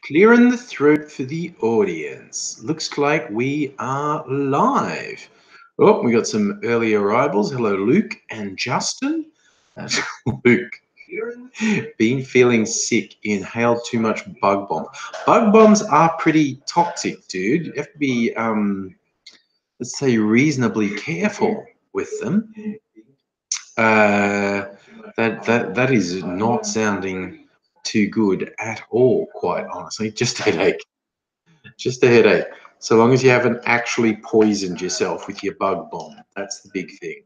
Clearing the throat for the audience. Looks like we are live. Oh, we got some early arrivals. Hello, Luke and Justin. Luke, been feeling sick, inhaled too much bug bomb. Bug bombs are pretty toxic, dude. You have to be, let's say, reasonably careful with them. That is not sounding too good at all, quite honestly. Just a headache. Just a headache. So long as you haven't actually poisoned yourself with your bug bomb. That's the big thing.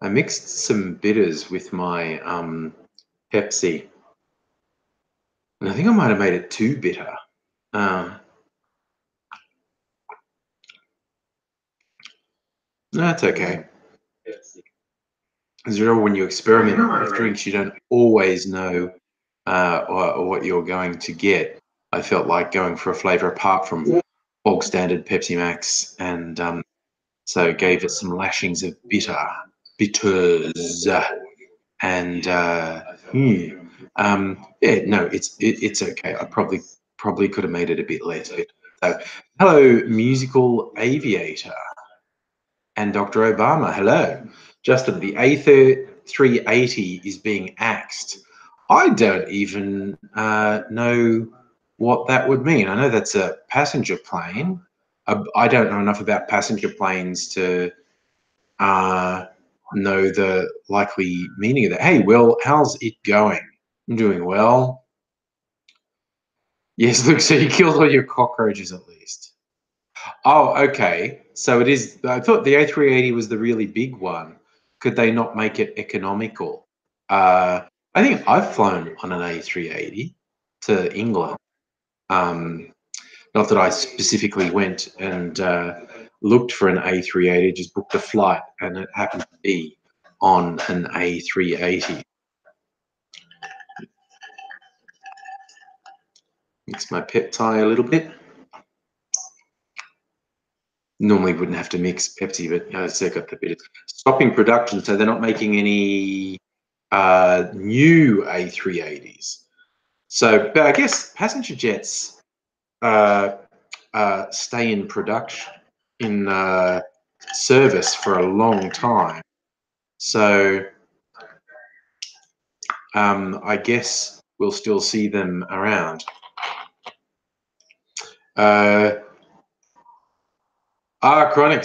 I mixed some bitters with my Pepsi. And I think I might have made it too bitter. That's okay. As you know, when you experiment with drinks, you don't always know what you're going to get. I felt like going for a flavour apart from bog standard Pepsi Max, and so gave it some lashings of bitters, and yeah, no, it's okay. I probably could have made it a bit less. So, hello, musical aviator, and Dr. Obama. Hello, Justin. The A380 is being axed. I don't even know what that would mean. I know that's a passenger plane. I don't know enough about passenger planes to know the likely meaning of that. Hey, Will, how's it going? I'm doing well. Yes, look, so you killed all your cockroaches at least. Oh, okay. So it is. I thought the A380 was the really big one. Could they not make it economical? I think I've flown on an A380 to England. Not that I specifically went and looked for an A380, just booked a flight, and it happened to be on an A380. Mix my pep tie a little bit. Normally wouldn't have to mix Pepsi, but so got the bit. Stopping production, so they're not making any new A380s. So, but I guess passenger jets stay in production, in service for a long time. So I guess we'll still see them around. Chronic,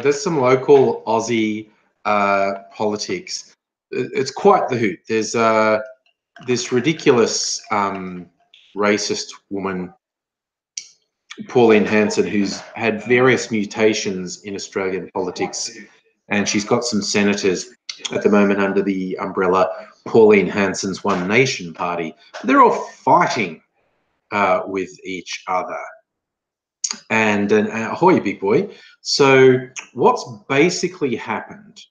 there's some local Aussie politics. It's quite the hoot. There's this ridiculous racist woman, Pauline Hanson, who's had various mutations in Australian politics, and she's got some senators at the moment under the umbrella Pauline Hanson's One Nation Party. They're all fighting with each other. And ahoy, big boy. So what's basically happened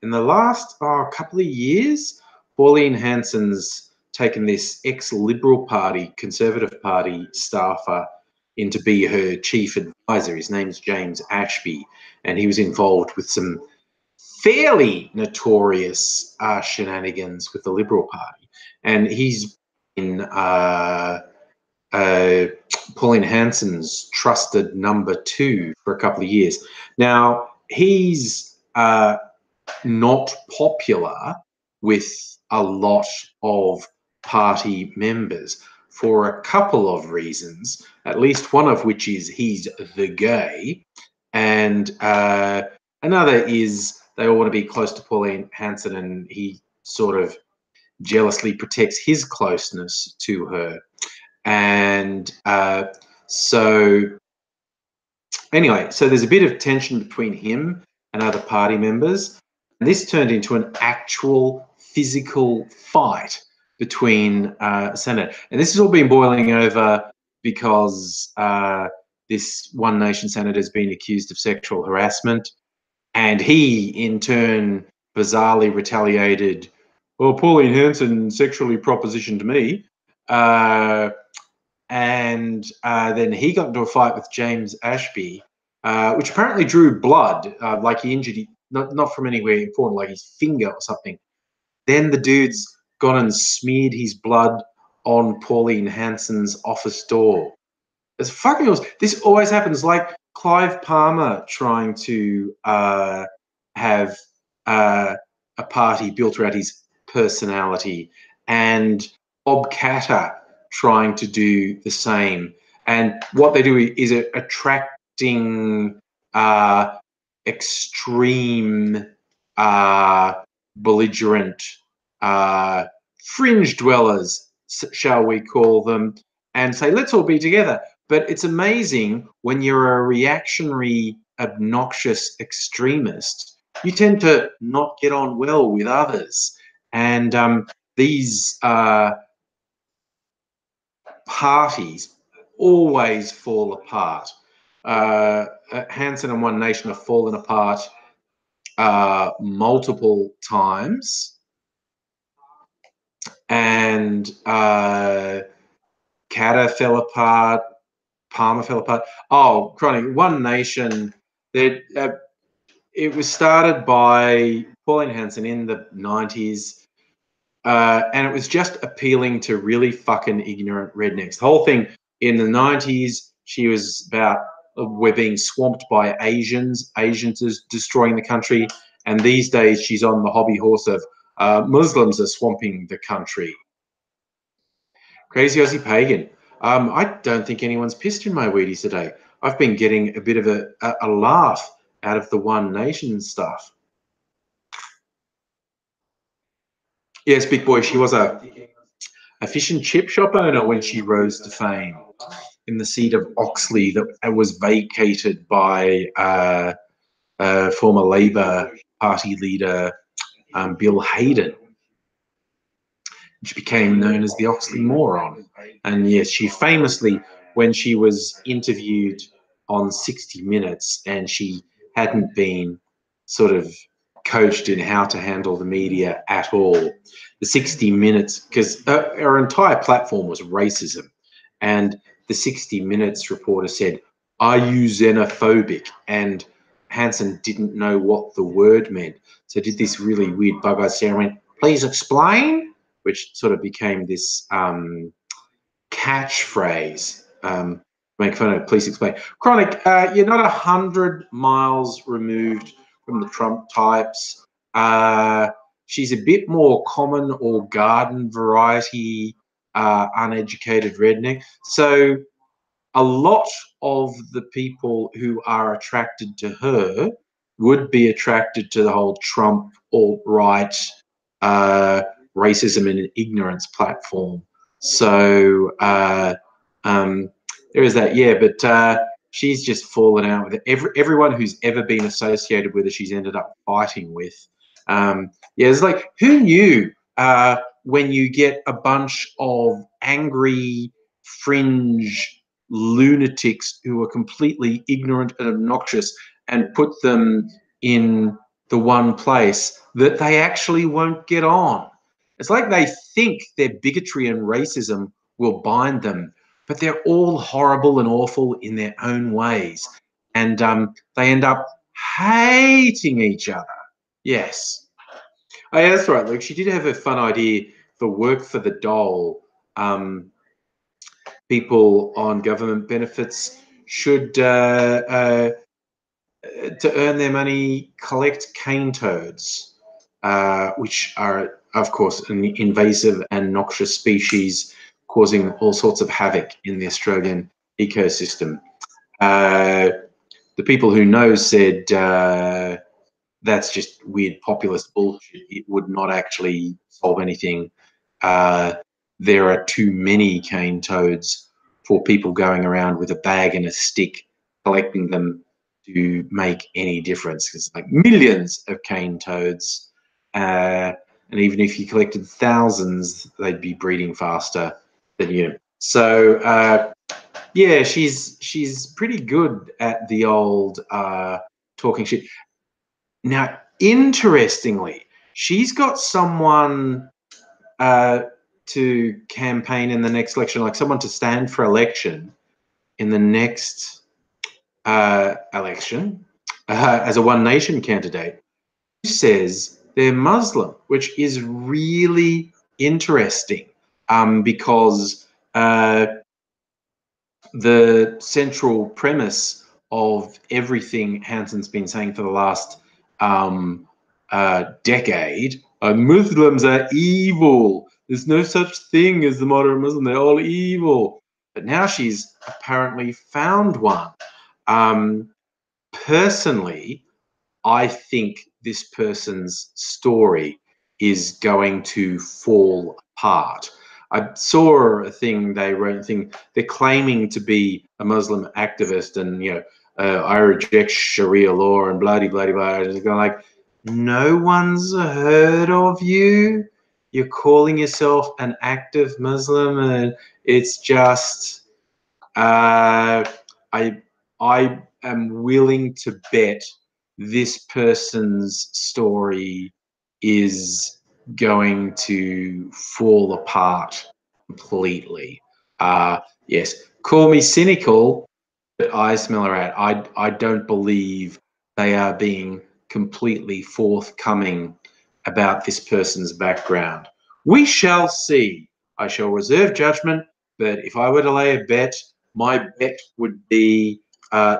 in the last couple of years, Pauline Hanson's taken this ex-Liberal Party, Conservative Party staffer in to be her chief advisor. His name's James Ashby, and he was involved with some fairly notorious shenanigans with the Liberal Party. And he's in Pauline Hanson's trusted #2 for a couple of years. Now, he's not popular with a lot of party members for a couple of reasons, at least one of which is he's the gay, and another is they all want to be close to Pauline Hanson, and he sort of jealously protects his closeness to her. And so anyway, so there's a bit of tension between him and other party members. And this turned into an actual physical fight between Senate. And this has all been boiling over because this One Nation senator has been accused of sexual harassment. And he, in turn, bizarrely retaliated, well, Pauline Hanson sexually propositioned me. And then he got into a fight with James Ashby, which apparently drew blood, like he injured, not from anywhere important, like his finger or something. Then the dude's gone and smeared his blood on Pauline Hanson's office door. It's fucking awesome. This always happens. Like Clive Palmer trying to have a party built around his personality, and Bob Catter trying to do the same. And what they do is attracting extreme, belligerent, fringe dwellers, shall we call them, and say, let's all be together. But it's amazing when you're a reactionary, obnoxious extremist, you tend to not get on well with others. And these parties always fall apart. Hanson and One Nation have fallen apart multiple times. And Catter fell apart. Palmer fell apart. Oh, Chronic, One Nation, that it was started by Pauline Hanson in the 90s, and it was just appealing to really fucking ignorant rednecks. The whole thing in the 90s, she was about we're being swamped by Asians is destroying the country, and these days she's on the hobby horse of Muslims are swamping the country. Crazy Aussie Pagan. I don't think anyone's pissed in my Wheaties today. I've been getting a bit of a laugh out of the One Nation stuff. Yes, Big Boy, she was a fish and chip shop owner when she rose to fame in the seat of Oxley that was vacated by former Labor Party leader Bill Hayden. She became known as the Oxley Moron. And yes, she famously, when she was interviewed on 60 Minutes and she hadn't been sort of coached in how to handle the media at all, the 60 Minutes, because her entire platform was racism. And the 60 Minutes reporter said, "Are you xenophobic?" And Hanson didn't know what the word meant. So did this really weird bug-eyed stare and went, "Please explain," which sort of became this catchphrase. Make fun of, please explain. Chronic, you're not 100 miles removed from the Trump types. She's a bit more common or garden variety, uneducated redneck. So a lot of the people who are attracted to her would be attracted to the whole Trump alt-right racism and ignorance platform. So there is that, yeah. But she's just fallen out with it. Everyone who's ever been associated with her, she's ended up fighting with. Yeah, it's like, who knew when you get a bunch of angry fringe lunatics who are completely ignorant and obnoxious and put them in the one place, that they actually won't get on. It's like they think their bigotry and racism will bind them, but they're all horrible and awful in their own ways. And they end up hating each other. Yes. Oh, yeah, that's right, Luke. She did have a fun idea for Work for the Dole. People on government benefits should, to earn their money, collect cane toads, which are, of course, an invasive and noxious species causing all sorts of havoc in the Australian ecosystem. The people who know said that's just weird populist bullshit. It would not actually solve anything. There are too many cane toads for people going around with a bag and a stick collecting them to make any difference. It's like millions of cane toads, and even if you collected thousands, they'd be breeding faster than you. So yeah, she's pretty good at the old talking shit. Now, interestingly, she's got someone to campaign in the next election, like someone to stand for election in the next election as a One Nation candidate, who says they're Muslim, which is really interesting because the central premise of everything Hanson's been saying for the last decade, Muslims are evil. There's no such thing as the moderate Muslim. They're all evil. But now she's apparently found one. Personally, I think this person's story is going to fall apart. I saw a thing they wrote. They're claiming to be a Muslim activist, and I reject Sharia law and bloody bloody blah. It's going like, no one's heard of you. You're calling yourself an active Muslim, and it's just I am willing to bet this person's story is going to fall apart completely. Yes, call me cynical, but I smell a rat. I don't believe they are being completely forthcoming about this person's background. We shall see. I shall reserve judgment, but if I were to lay a bet, my bet would be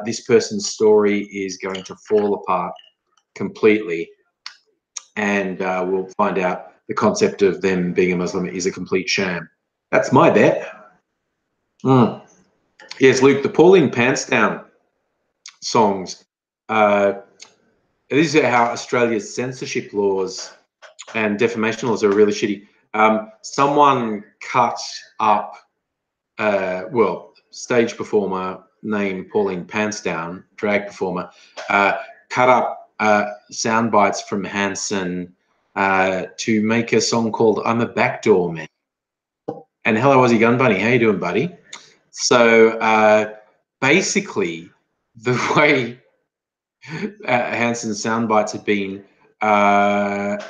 this person's story is going to fall apart completely, and we'll find out the concept of them being a Muslim is a complete sham. That's my bet. Yes, Luke, the Pauline Pants Down songs. This is how Australia's censorship laws and defamation laws are really shitty. Someone cut up, stage performer named Pauline Pantsdown, drag performer, cut up sound bites from Hanson to make a song called "I'm a Backdoor Man." And hello, Aussie Gun Bunny, how you doing, buddy? So basically, the way Hanson's sound bites have been cut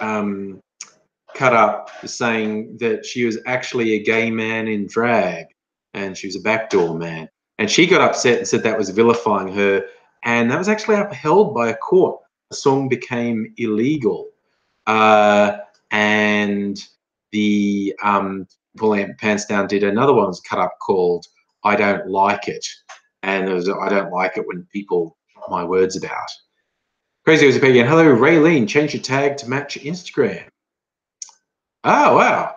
up saying that she was actually a gay man in drag and she was a backdoor man. And she got upset and said that was vilifying her. And that was actually upheld by a court. The song became illegal. And the Pauline Pants Down did another one was cut up called I Don't Like It. And it was I don't like it when people put my words about. Crazy was a again. Hello, Raylene. Change your tag to match Instagram. Oh, wow.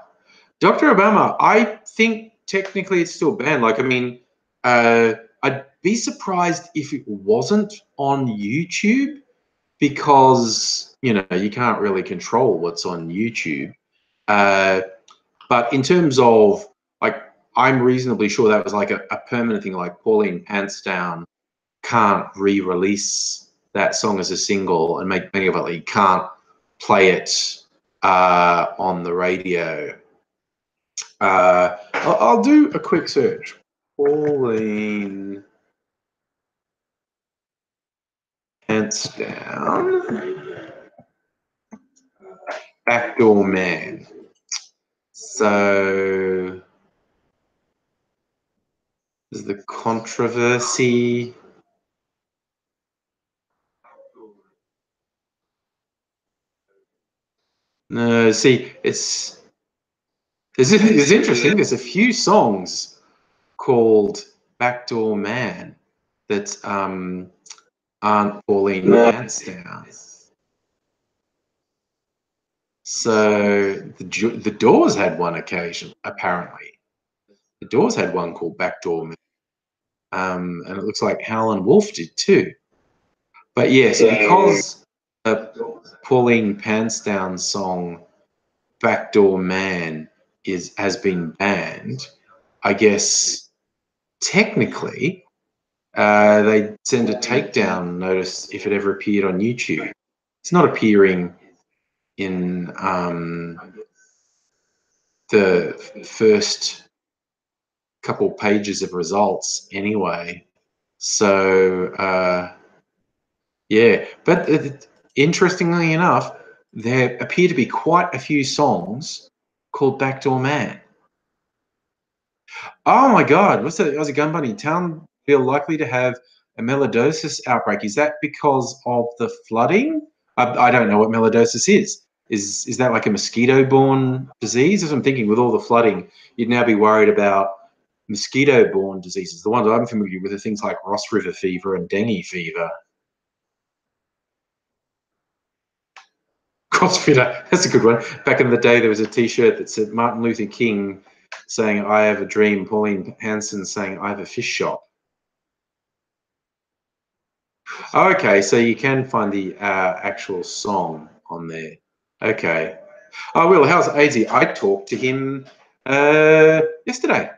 Dr. Obama, I think technically it's still banned. Like, I mean, I'd be surprised if it wasn't on YouTube because, you can't really control what's on YouTube. But in terms of, like, I'm reasonably sure that was like a permanent thing, like Pauline Pants Down can't re-release that song as a single and make many of it. Like, you can't play it on the radio. I'll do a quick search. Pauline Pants Down, Backdoor Man. So there's the controversy. No, see, it's interesting. There's a few songs called Backdoor Man that aren't Pauline Pants Down. So the Doors had one occasion, apparently. The Doors had one called Backdoor Man. And it looks like Howlin' Wolf did too. But yes, because the Pauline Pants Down song Backdoor Man has been banned, I guess technically they send a takedown notice if it ever appeared on YouTube. It's not appearing in the first couple pages of results anyway. So yeah, but interestingly enough, there appear to be quite a few songs called Backdoor Man. Oh my God, what's that? Aussie Gun Bunny. Town feel likely to have a melloidosis outbreak. Is that because of the flooding? I don't know what melloidosis is. Is that like a mosquito-borne disease? As I'm thinking, with all the flooding, you'd now be worried about mosquito-borne diseases. The ones I'm familiar with are things like Ross River fever and dengue fever. CrossFitter, that's a good one. Back in the day, there was a T-shirt that said Martin Luther King saying, "I have a dream." Pauline Hanson saying, "I have a fish shop." Okay, so you can find the actual song on there. Okay. Oh, Will, how's AZ? I talked to him yesterday.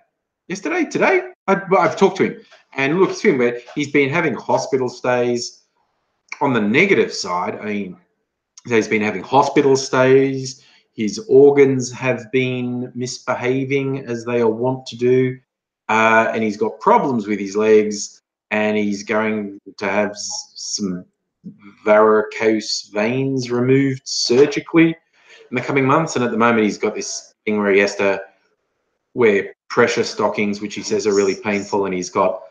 Today? I've talked to him. And look, it's been weird. He's been having hospital stays. On the negative side, I mean, he's been having hospital stays. His organs have been misbehaving as they are wont to do. And he's got problems with his legs. And he's going to have some varicose veins removed surgically in the coming months. And at the moment, he's got this thing where he has to wear pressure stockings, which he says are really painful, and he's got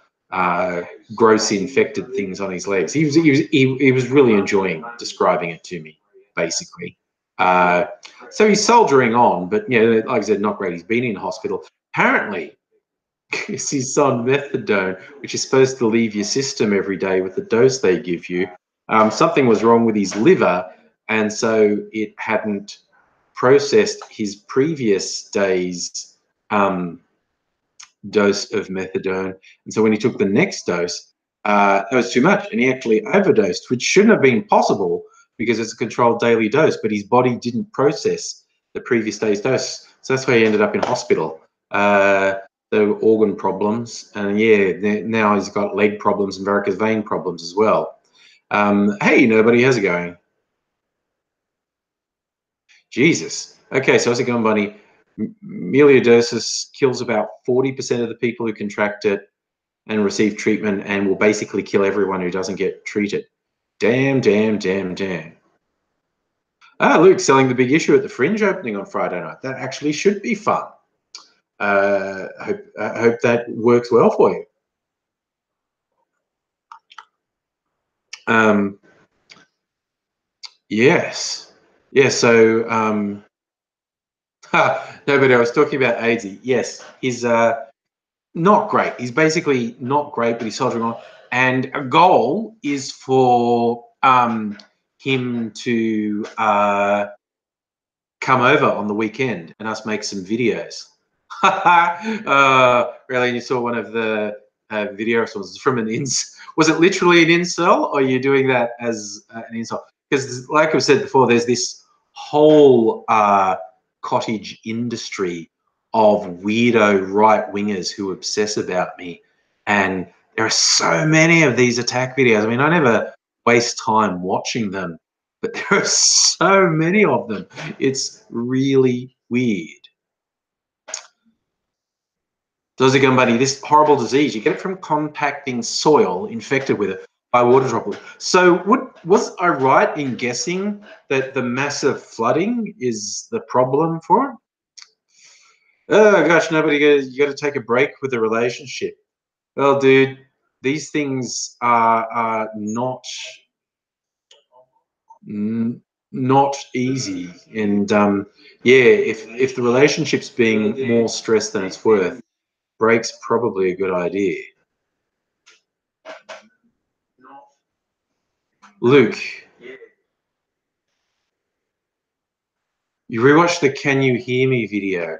gross infected things on his legs. He was really enjoying describing it to me, basically. So he's soldiering on, but like I said, not great. He's been in hospital. Apparently, he's on methadone, which is supposed to leave your system every day with the dose they give you. Something was wrong with his liver, and so it hadn't processed his previous day's dose of methadone. And so when he took the next dose, that was too much, and he actually overdosed, which shouldn't have been possible because it's a controlled daily dose, but his body didn't process the previous day's dose. So that's why he ended up in hospital. The organ problems, and now he's got leg problems and varicose vein problems as well. Hey, nobody, how's it going? Jesus. Okay, so how's it going, Bunny? Melioidosis kills about 40% of the people who contract it and receive treatment, and will basically kill everyone who doesn't get treated. Damn. Luke selling the big issue at the Fringe opening on Friday night. That actually should be fun. I hope that works well for you. Yes. Yeah, so no, but I was talking about AIDS. Yes, he's not great. He's basically not great, but he's soldiering on. And a goal is for him to come over on the weekend and us make some videos. Really? You saw one of the video responses from an ins. Was it literally an incel, or are you doing that as an incel? Because, like I've said before, there's this whole cottage industry of weirdo right wingers who obsess about me, and there are so many of these attack videos. I mean, I never waste time watching them, but there are so many of them. It's really weird. Does it go, buddy? This horrible disease, you get it from compacting soil infected with it by water droplets. So was I right in guessing that the massive flooding is the problem for it? Oh gosh, you got to take a break with the relationship. Well, dude, these things are not easy, and if the relationship's being more stressed than it's worth, break's probably a good idea. Luke, you rewatched the Can You Hear Me video.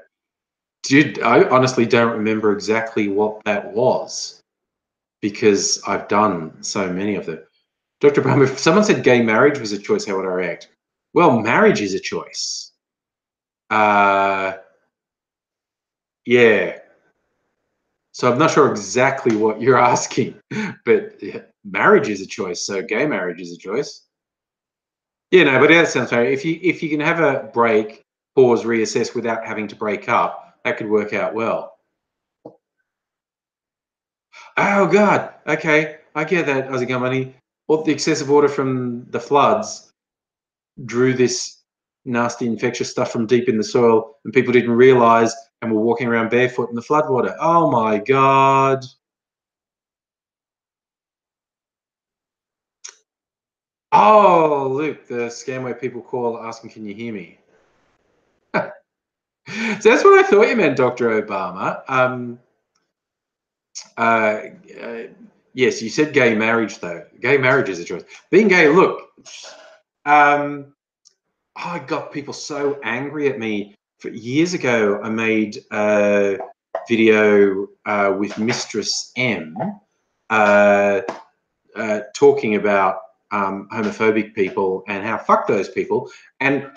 Dude, I honestly don't remember exactly what that was because I've done so many of them. Dr. Brown, if someone said gay marriage was a choice, how would I react? Well, marriage is a choice. Yeah. So I'm not sure exactly what you're asking, but marriage is a choice. So gay marriage is a choice. Yeah, no, but that sounds fair. If you can have a break, pause, reassess without having to break up, that could work out well. Oh God. Okay, I get that, Aussie Gum Money. Well, the excessive water from the floods drew this nasty infectious stuff from deep in the soil, and people didn't realize and were walking around barefoot in the floodwater. Oh my God. Oh, Luke, the scam where people call asking, "Can you hear me?" So that's what I thought you meant, Dr. Obama. Uh, uh, yes, you said gay marriage, though. Gay marriage is a choice. Being gay, look, I got people so angry at me. For years ago, I made a video with Mistress M talking about homophobic people and how fuck those people. And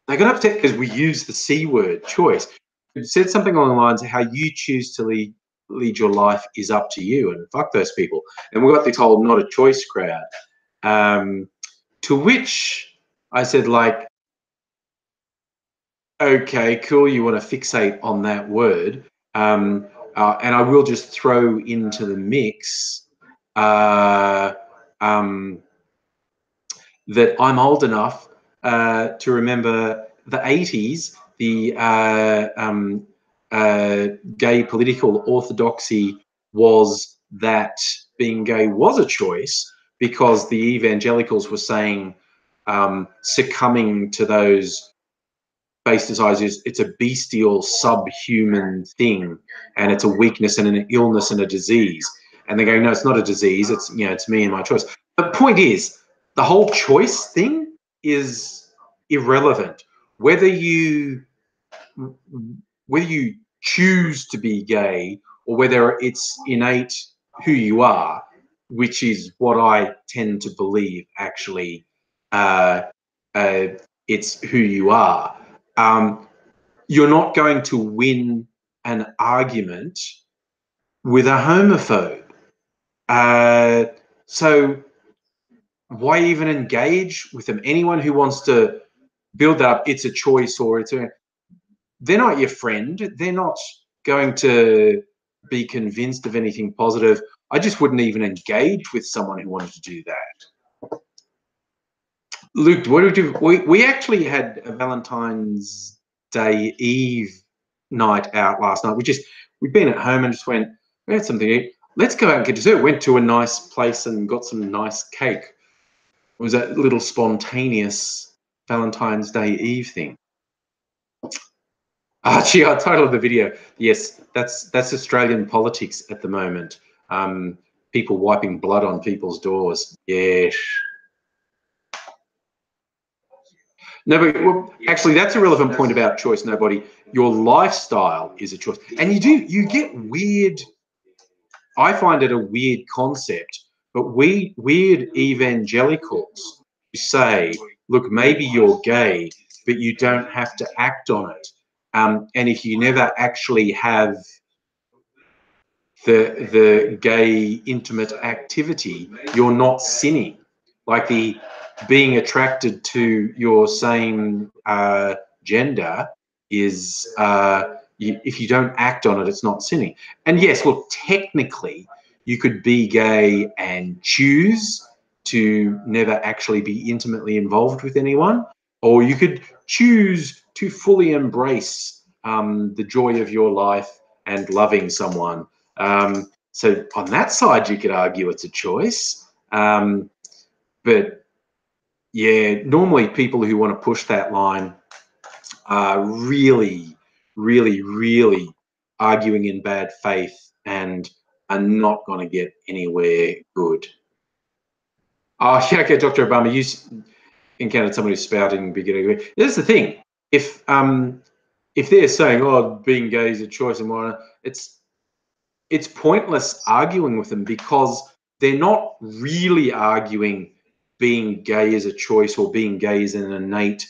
they got upset because we used the C word, choice. It said something along the lines of how you choose to lead your life is up to you, and fuck those people. And we got this whole not a choice crowd. To which I said, like, okay, cool, you want to fixate on that word. And I will just throw into the mix uh, um, that I'm old enough to remember the 80s, the gay political orthodoxy was that being gay was a choice because the evangelicals were saying succumbing to those base desires, it's a bestial, subhuman thing, and it's a weakness and an illness and a disease. And they're going, no, it's not a disease. It's, you know, it's me and my choice. The point is, the whole choice thing is irrelevant. Whether you choose to be gay or whether it's innate who you are, which is what I tend to believe. Actually, uh, uh, it's who you are. Um, you're not going to win an argument with a homophobe. So why even engage with them? Anyone who wants to build that up, it's a choice or they're not your friend. They're not going to be convinced of anything positive. I just wouldn't even engage with someone who wanted to do that. Luke, what did you? We actually had a Valentine's Day Eve night out last night. We'd been at home and just went, we had something to eat. Let's go out and get dessert. Went to a nice place and got some nice cake. It was a little spontaneous Valentine's Day Eve thing. Ah, gee, I titled the video. Yes, that's Australian politics at the moment. People wiping blood on people's doors. Yes. No, but well, actually, that's a relevant point about choice. Nobody, your lifestyle is a choice, and you get weird. I find it a weird concept, but weird evangelicals who say, look, maybe you're gay, but you don't have to act on it. And if you never actually have the gay intimate activity, you're not sinning. Like the being attracted to your same gender is if you don't act on it, it's not sinning. And yes, look, technically you could be gay and choose to never actually be intimately involved with anyone, or you could choose to fully embrace the joy of your life and loving someone. So on that side, you could argue it's a choice. But yeah, normally people who want to push that line are really, really, really arguing in bad faith and are not going to get anywhere good. Oh, yeah, okay, Dr. Obama, you encountered someone who's spouting beginning. Here's the thing: if they're saying, "Oh, being gay is a choice," and whatnot, it's pointless arguing with them because they're not really arguing being gay is a choice or being gay is an innate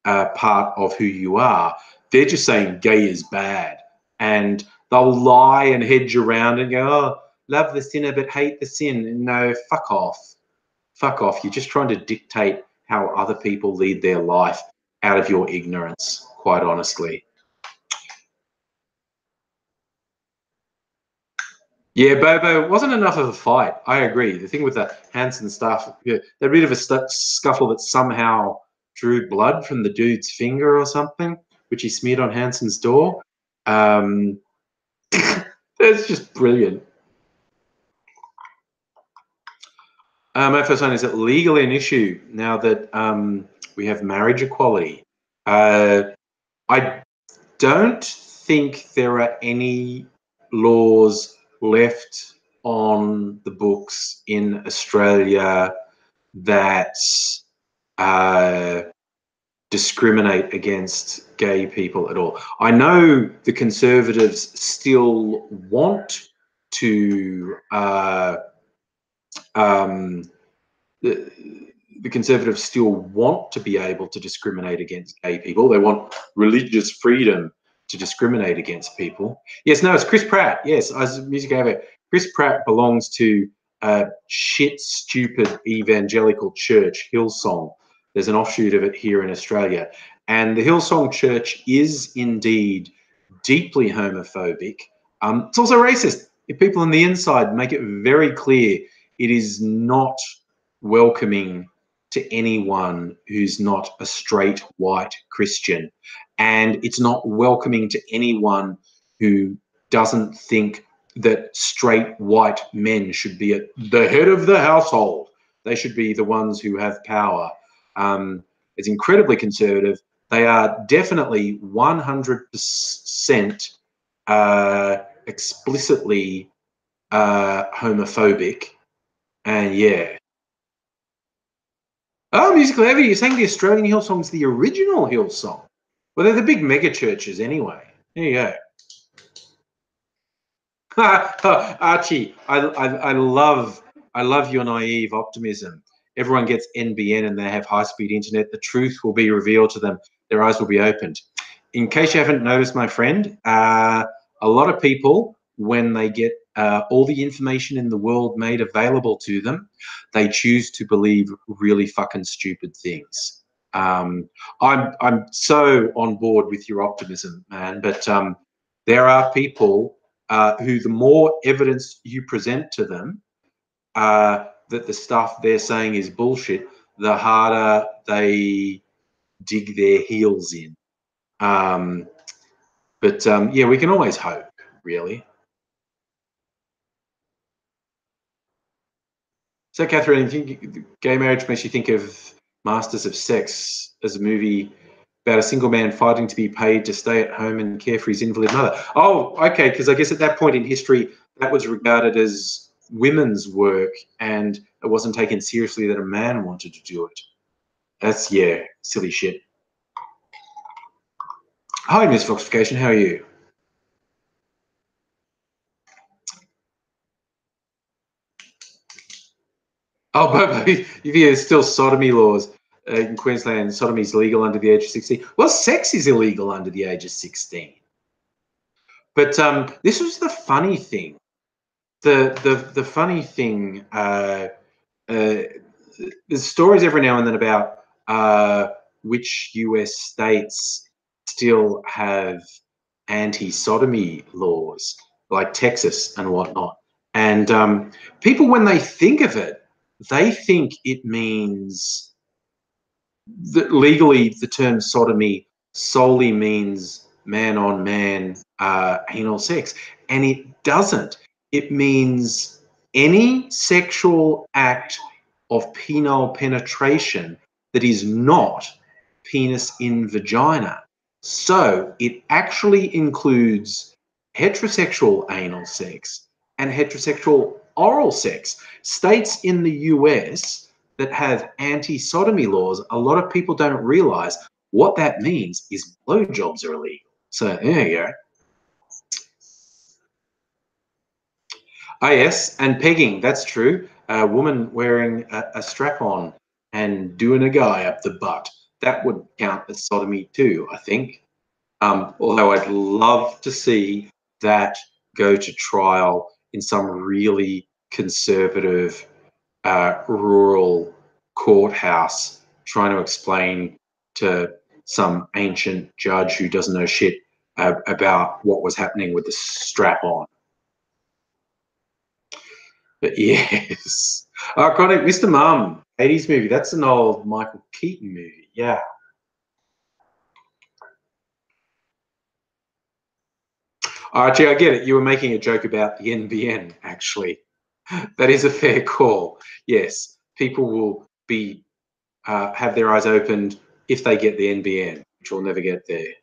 part of who you are. They're just saying gay is bad. And they'll lie and hedge around and go, oh, love the sinner but hate the sin. No, fuck off. Fuck off. You're just trying to dictate how other people lead their life out of your ignorance, quite honestly. Yeah, Bobo, it wasn't enough of a fight. I agree. The thing with the Hanson stuff, yeah, they're a bit of a scuffle that somehow drew blood from the dude's finger or something, which he smeared on Hanson's door. Um, that's just brilliant. My first one, is it legally an issue now that we have marriage equality? I don't think there are any laws left on the books in Australia that discriminate against gay people at all. I know the Conservatives still want to the Conservatives still want to be able to discriminate against gay people. They want religious freedom to discriminate against people. Yes, no, it's Chris Pratt. Yes, I was a music over. Chris Pratt belongs to a shit, stupid evangelical church, Hillsong. There's an offshoot of it here in Australia. And the Hillsong Church is indeed deeply homophobic. It's also racist. If people on the inside make it very clear it is not welcoming to anyone who's not a straight white Christian. And it's not welcoming to anyone who doesn't think that straight white men should be at the head of the household. They should be the ones who have power. It's incredibly conservative. They are definitely 100% explicitly homophobic. And yeah. Oh, musical heavy. You're saying the Australian Hillsong's the original Hillsong? Well, they're the big mega churches anyway. There you go. Archie, I love your naive optimism. Everyone gets NBN and they have high-speed internet. The truth will be revealed to them. Their eyes will be opened. In case you haven't noticed, my friend, a lot of people, when they get all the information in the world made available to them, they choose to believe really fucking stupid things. I'm so on board with your optimism, man. But there are people who, the more evidence you present to them that the stuff they're saying is bullshit, the harder they dig their heels in. But yeah, we can always hope, really. So, Catherine, you think gay marriage makes you think of Masters of Sex as a movie about a single man fighting to be paid to stay at home and care for his invalid mother? Oh, okay, because I guess at that point in history, that was regarded as women's work, and it wasn't taken seriously that a man wanted to do it. That's, yeah, silly shit. Hi, Miss Foxification, how are you? Oh, but if there's still sodomy laws in Queensland, sodomy is legal under the age of 16. Well, sex is illegal under the age of 16. But this was the funny thing. The funny thing. There's stories every now and then about which US states still have anti-sodomy laws, like Texas and whatnot. And people, when they think of it, they think it means that legally the term sodomy solely means man on man anal sex. And it doesn't. It means any sexual act of penile penetration that is not penis in vagina. So it actually includes heterosexual anal sex and heterosexual oral sex. States in the US that have anti-sodomy laws, a lot of people don't realize what that means is blowjobs are illegal. So there you go. Oh, yes, and pegging, that's true. A woman wearing a strap-on and doing a guy up the butt, that would count as sodomy too, I think. Although I'd love to see that go to trial in some really conservative rural courthouse trying to explain to some ancient judge who doesn't know shit about what was happening with the strap-on. But yes. Iconic Mr. Mum, 80s movie. That's an old Michael Keaton movie. Yeah. Archie, I get it. You were making a joke about the NBN, actually. That is a fair call. Yes. people will be have their eyes opened if they get the NBN, which will never get there.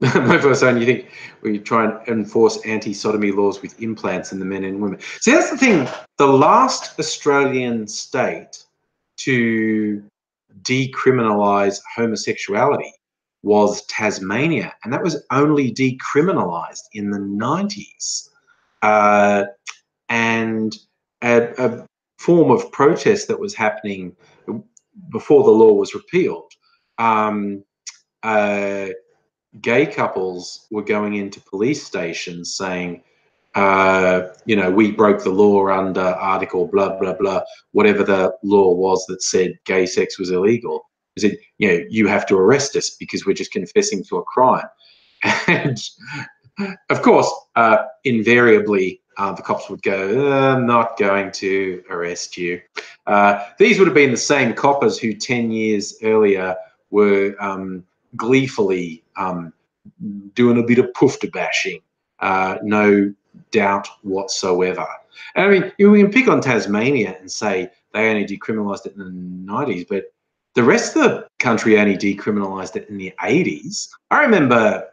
My first one, you think we try and enforce anti-sodomy laws with implants in the men and women. See, that's the thing. The last Australian state to decriminalise homosexuality was Tasmania, and that was only decriminalised in the 90s. And a form of protest that was happening before the law was repealed. Gay couples were going into police stations saying, you know, we broke the law under article blah, blah, blah, whatever the law was that said gay sex was illegal. They said, you know, you have to arrest us because we're just confessing to a crime. And of course, invariably, the cops would go, I'm not going to arrest you. These would have been the same coppers who 10 years earlier were gleefully doing a bit of poofter bashing, no doubt whatsoever. And I mean, we can pick on Tasmania and say they only decriminalised it in the 90s, but the rest of the country only decriminalised it in the 80s. I remember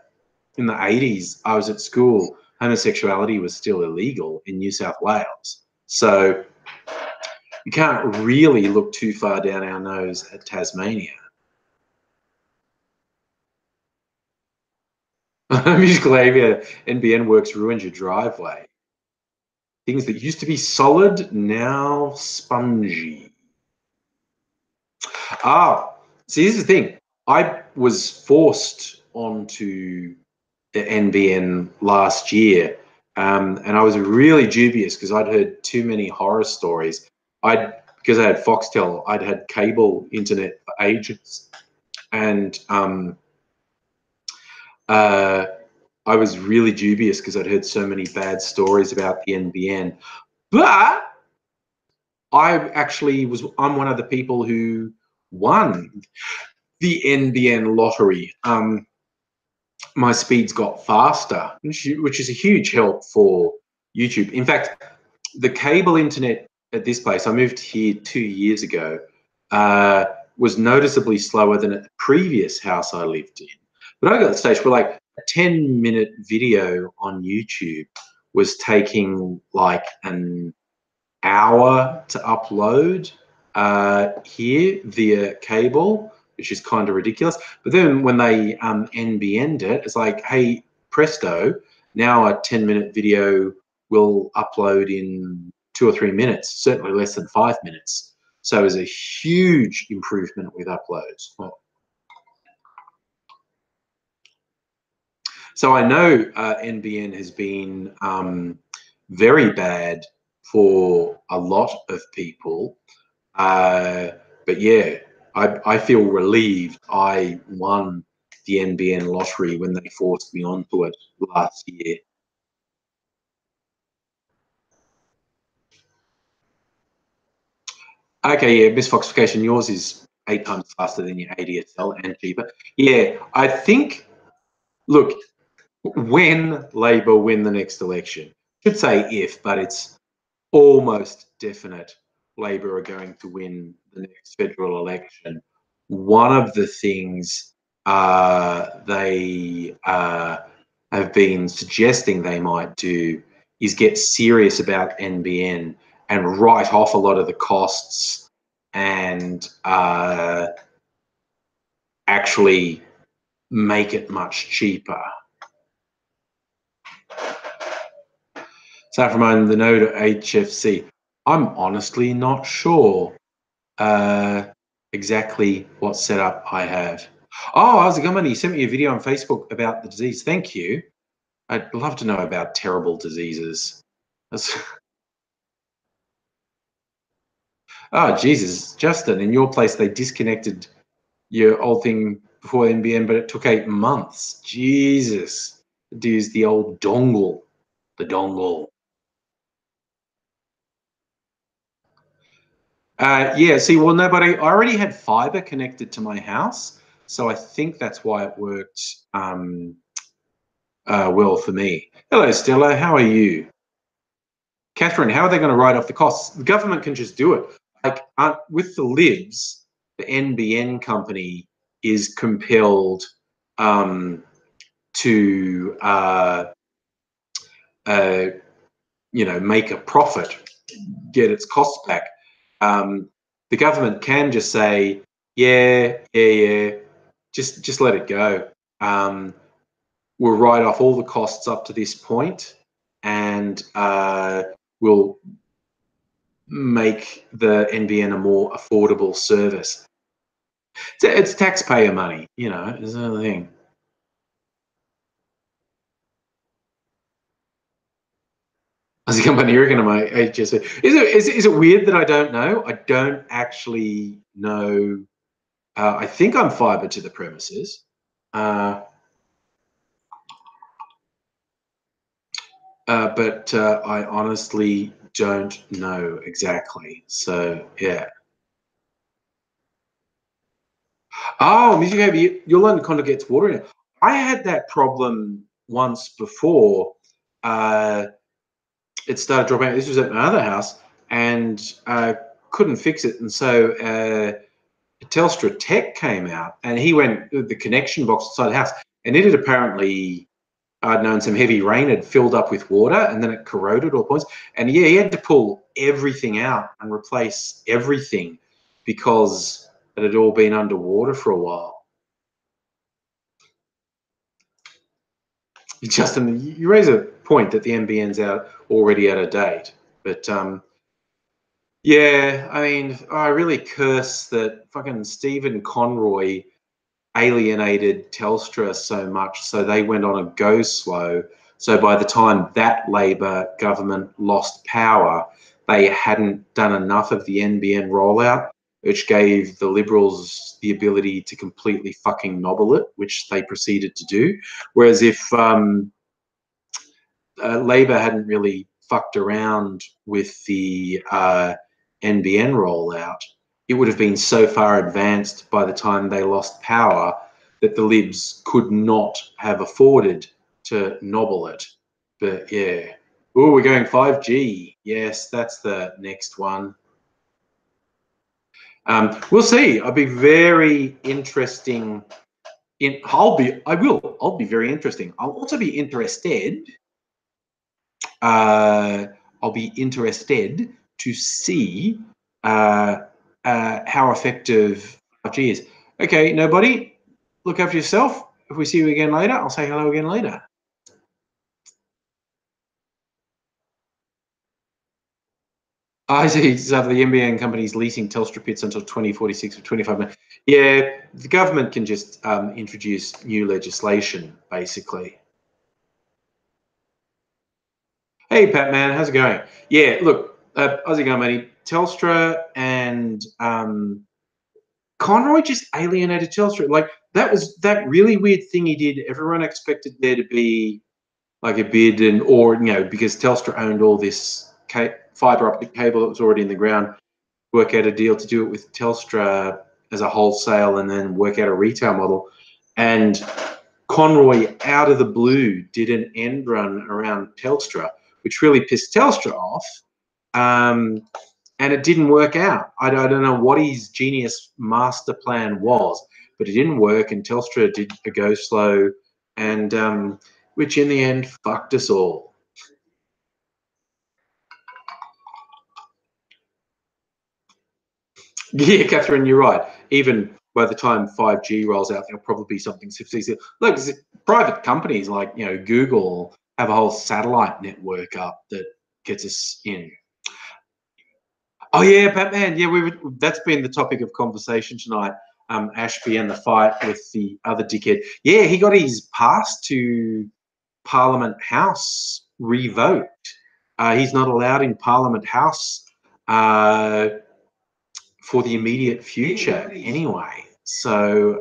in the 80s, I was at school, homosexuality was still illegal in New South Wales. So you can't really look too far down our nose at Tasmania. Musical behaviour, NBN works ruins your driveway. Things that used to be solid, now spongy. See, this is the thing. I was forced onto the NBN last year, and I was really dubious because I'd heard too many horror stories. Because I had Foxtel, I'd had cable internet for ages, and I was really dubious because I'd heard so many bad stories about the NBN. But I'm one of the people who won the NBN lottery. My speeds got faster, which is a huge help for YouTube. In fact, the cable internet at this place, I moved here 2 years ago, was noticeably slower than at the previous house I lived in. But I got to the stage where like a 10-minute video on YouTube was taking like an hour to upload here via cable, which is kind of ridiculous. But then when they NBN'd it, it's like, hey, presto, now a 10-minute video will upload in 2 or 3 minutes, certainly less than 5 minutes. So it was a huge improvement with uploads. So I know NBN has been very bad for a lot of people. But yeah, I feel relieved I won the NBN lottery when they forced me onto it last year. Okay, yeah, misfoxification, yours is 8 times faster than your ADSL and cheaper. Yeah, I think, look, when Labor win the next election, should say if, but it's almost definite Labor are going to win the next federal election. One of the things they have been suggesting they might do is get serious about NBN and write off a lot of the costs and actually make it much cheaper. So from the node HFC, I'm honestly not sure exactly what setup I have. Oh, how's it going? You sent me a video on Facebook about the disease. Thank you. I'd love to know about terrible diseases. Oh, Jesus. Justin, in your place, they disconnected your old thing before NBN, but it took 8 months. Jesus. To use the old dongle. The dongle. Yeah, see, well, no, but I already had fiber connected to my house, so I think that's why it worked well for me. Hello, Stella. How are you? Catherine, how are they going to write off the costs? The government can just do it. Like with the Libs, the NBN company is compelled to make a profit, get its costs back. The government can just say, yeah, just let it go. We'll write off all the costs up to this point, and we'll make the NBN a more affordable service. It's taxpayer money, is another thing. Aussie company, you're going to my HSA. Is it weird that I don't know? I don't actually know. I think I'm fibre to the premises. But I honestly don't know exactly. So, yeah. Oh, music over your London condo gets water in it. I had that problem once before. It started dropping out. This was at my other house, and couldn't fix it. And so Telstra Tech came out, and he went the connection box inside the house, and it had apparently, I'd known, some heavy rain had filled up with water, and then it corroded all points. And yeah, he had to pull everything out and replace everything because it had all been underwater for a while. Justin, you raise a point that the NBN's already out of date, but yeah, I mean, I really curse that fucking Stephen Conroy alienated Telstra so much, so they went on a go slow. So by the time that Labor government lost power, they hadn't done enough of the NBN rollout, which gave the Liberals the ability to completely fucking nobble it, which they proceeded to do. Whereas if Labor hadn't really fucked around with the NBN rollout, it would have been so far advanced by the time they lost power that the Libs could not have afforded to nobble it. But yeah. Oh, we're going 5G. Yes, that's the next one. We'll see. I'll be very interesting. I'll be very interesting. I'll also be interested. I'll be interested to see how effective 5G is. Okay, nobody, look after yourself. If we see you again later, I'll say hello again later. I see. So the NBN company's leasing Telstra pits until 2046 or 25 minutes. Yeah, the government can just introduce new legislation, basically. Hey, Pat, man, how's it going? Yeah, look, how's it going, matey? Telstra and Conroy just alienated Telstra. Like, that was that really weird thing he did. Everyone expected there to be like a bid because Telstra owned all this fiber optic cable that was already in the ground, work out a deal to do it with Telstra as a wholesale and then work out a retail model. And Conroy, out of the blue, did an end run around Telstra, which really pissed Telstra off. And it didn't work out. I don't know what his genius master plan was, but it didn't work, and Telstra did a go slow, and which in the end fucked us all. Yeah, Catherine, you're right. Even by the time 5G rolls out, there'll probably be something sophisticated. Look, private companies like Google have a whole satellite network up that gets us in. Oh yeah, Batman. Yeah, that's been the topic of conversation tonight. Ashby and the fight with the other dickhead. Yeah, he got his pass to Parliament House revoked. He's not allowed in Parliament House for the immediate future anyway. So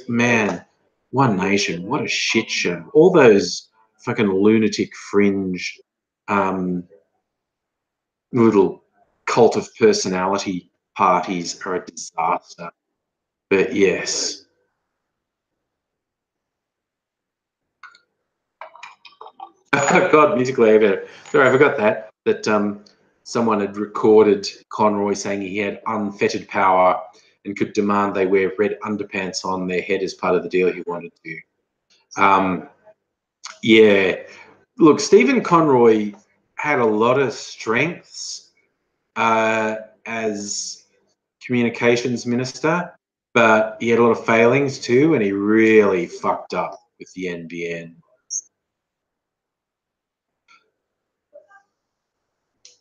man, One Nation, what a shit show. All those fucking lunatic fringe little cult of personality parties are a disaster. But yes. Oh God, musical elevator. Sorry, I forgot that someone had recorded Conroy saying he had unfettered power and could demand they wear red underpants on their head as part of the deal he wanted to. Yeah, look, Stephen Conroy had a lot of strengths as communications minister, but he had a lot of failings too, and he really fucked up with the NBN.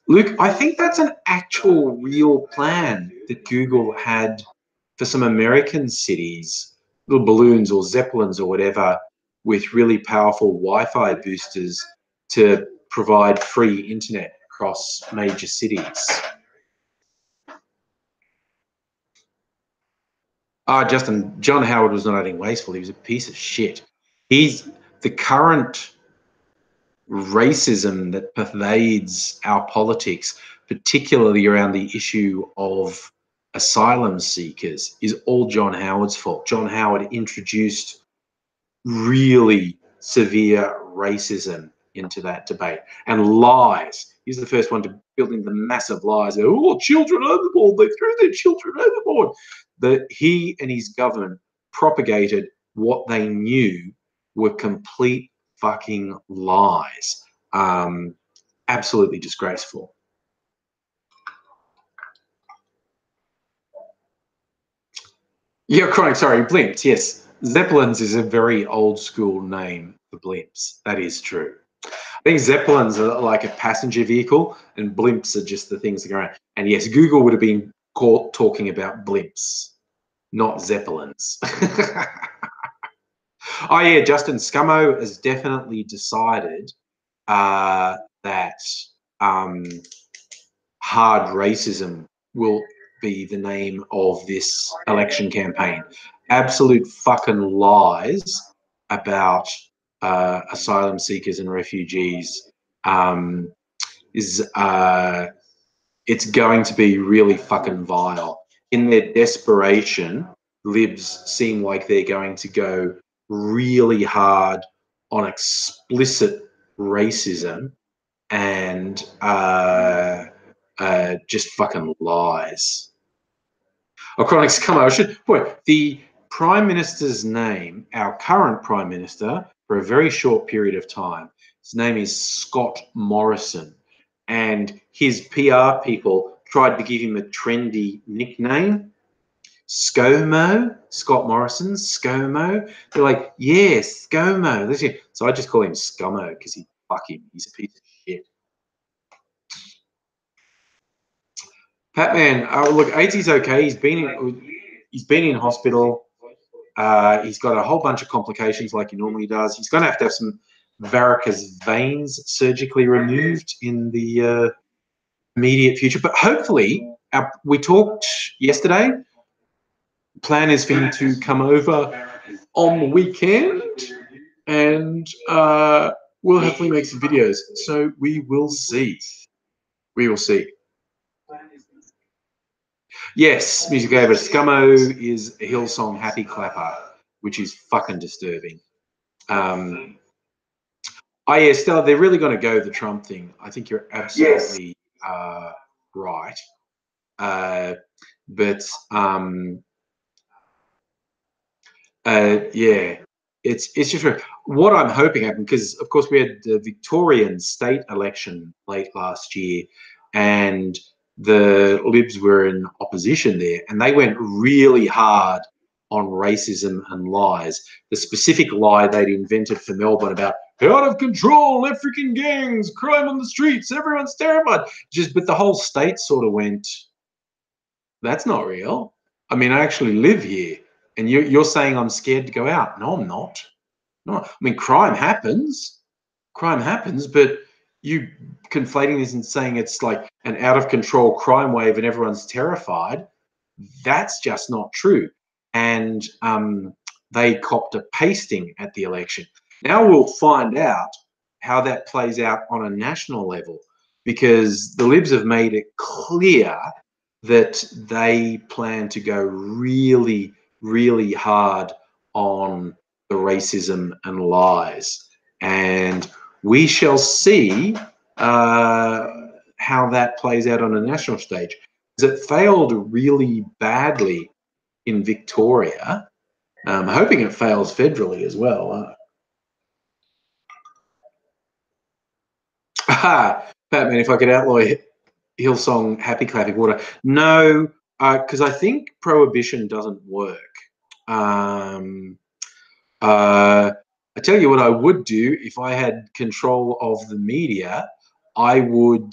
Luke, I think that's an actual real plan that Google had for some American cities, little balloons or zeppelins or whatever, with really powerful Wi-Fi boosters to provide free internet across major cities. Justin, John Howard was not only wasteful, he was a piece of shit. He's the current racism that pervades our politics, particularly around the issue of asylum seekers, is all John Howard's fault. John Howard introduced really severe racism into that debate and lies. He's the first one to build in the massive lies. Oh, children overboard. They threw their children overboard. That he and his government propagated what they knew were complete fucking lies. Absolutely disgraceful. Yeah, chronic. Sorry, blimps. Yes, Zeppelins is a very old school name for blimps. That is true. I think Zeppelins are like a passenger vehicle, and blimps are just the things that go around. And yes, Google would have been caught talking about blimps, not Zeppelins. Oh yeah, Justin Scummo has definitely decided that hard racism will be the name of this election campaign. Absolute fucking lies about asylum seekers and refugees it's going to be really fucking vile. In their desperation, libs seem like they're going to go really hard on explicit racism and just fucking lies. Chronics, come on, I should point the Prime Minister's name, our current Prime Minister, for a very short period of time. His name is Scott Morrison, and his PR people tried to give him a trendy nickname, ScoMo, Scott Morrison, ScoMo. They're like, yeah, ScoMo. So I just call him Scummo because he's a piece of shit. Patman, look, AT's okay. He's been in hospital. He's got a whole bunch of complications like he normally does. He's going to have some varicose veins surgically removed in the immediate future. But hopefully, we talked yesterday. Plan is for him to come over on the weekend, and we'll hopefully make some videos. So we will see. We will see. Yes, music over. Scummo is a Hillsong Happy Clapper, which is fucking disturbing. Oh yeah, Stella, they're really going to go the Trump thing. I think you're absolutely right. But yeah, it's just what I'm hoping happen, because of course we had the Victorian state election late last year, and the Libs were in opposition there, and they went really hard on racism and lies. The specific lie they'd invented for Melbourne about out of control African gangs, crime on the streets, everyone's terrified. But the whole state sort of went, that's not real. I mean, I actually live here, and you're saying I'm scared to go out. No, I'm not. No, I mean, crime happens, but you conflating this and saying it's like an out of control crime wave and everyone's terrified. That's just not true. And they copped a pasting at the election. Now we'll find out how that plays out on a national level, because the Libs have made it clear that they plan to go really, really hard on the racism and lies. And we shall see how that plays out on a national stage. Because it failed really badly in Victoria. I'm hoping it fails federally as well. Batman, if I could outlaw Hillsong Happy Clapping Water. No, because I think prohibition doesn't work. I tell you what I would do if I had control of the media. I would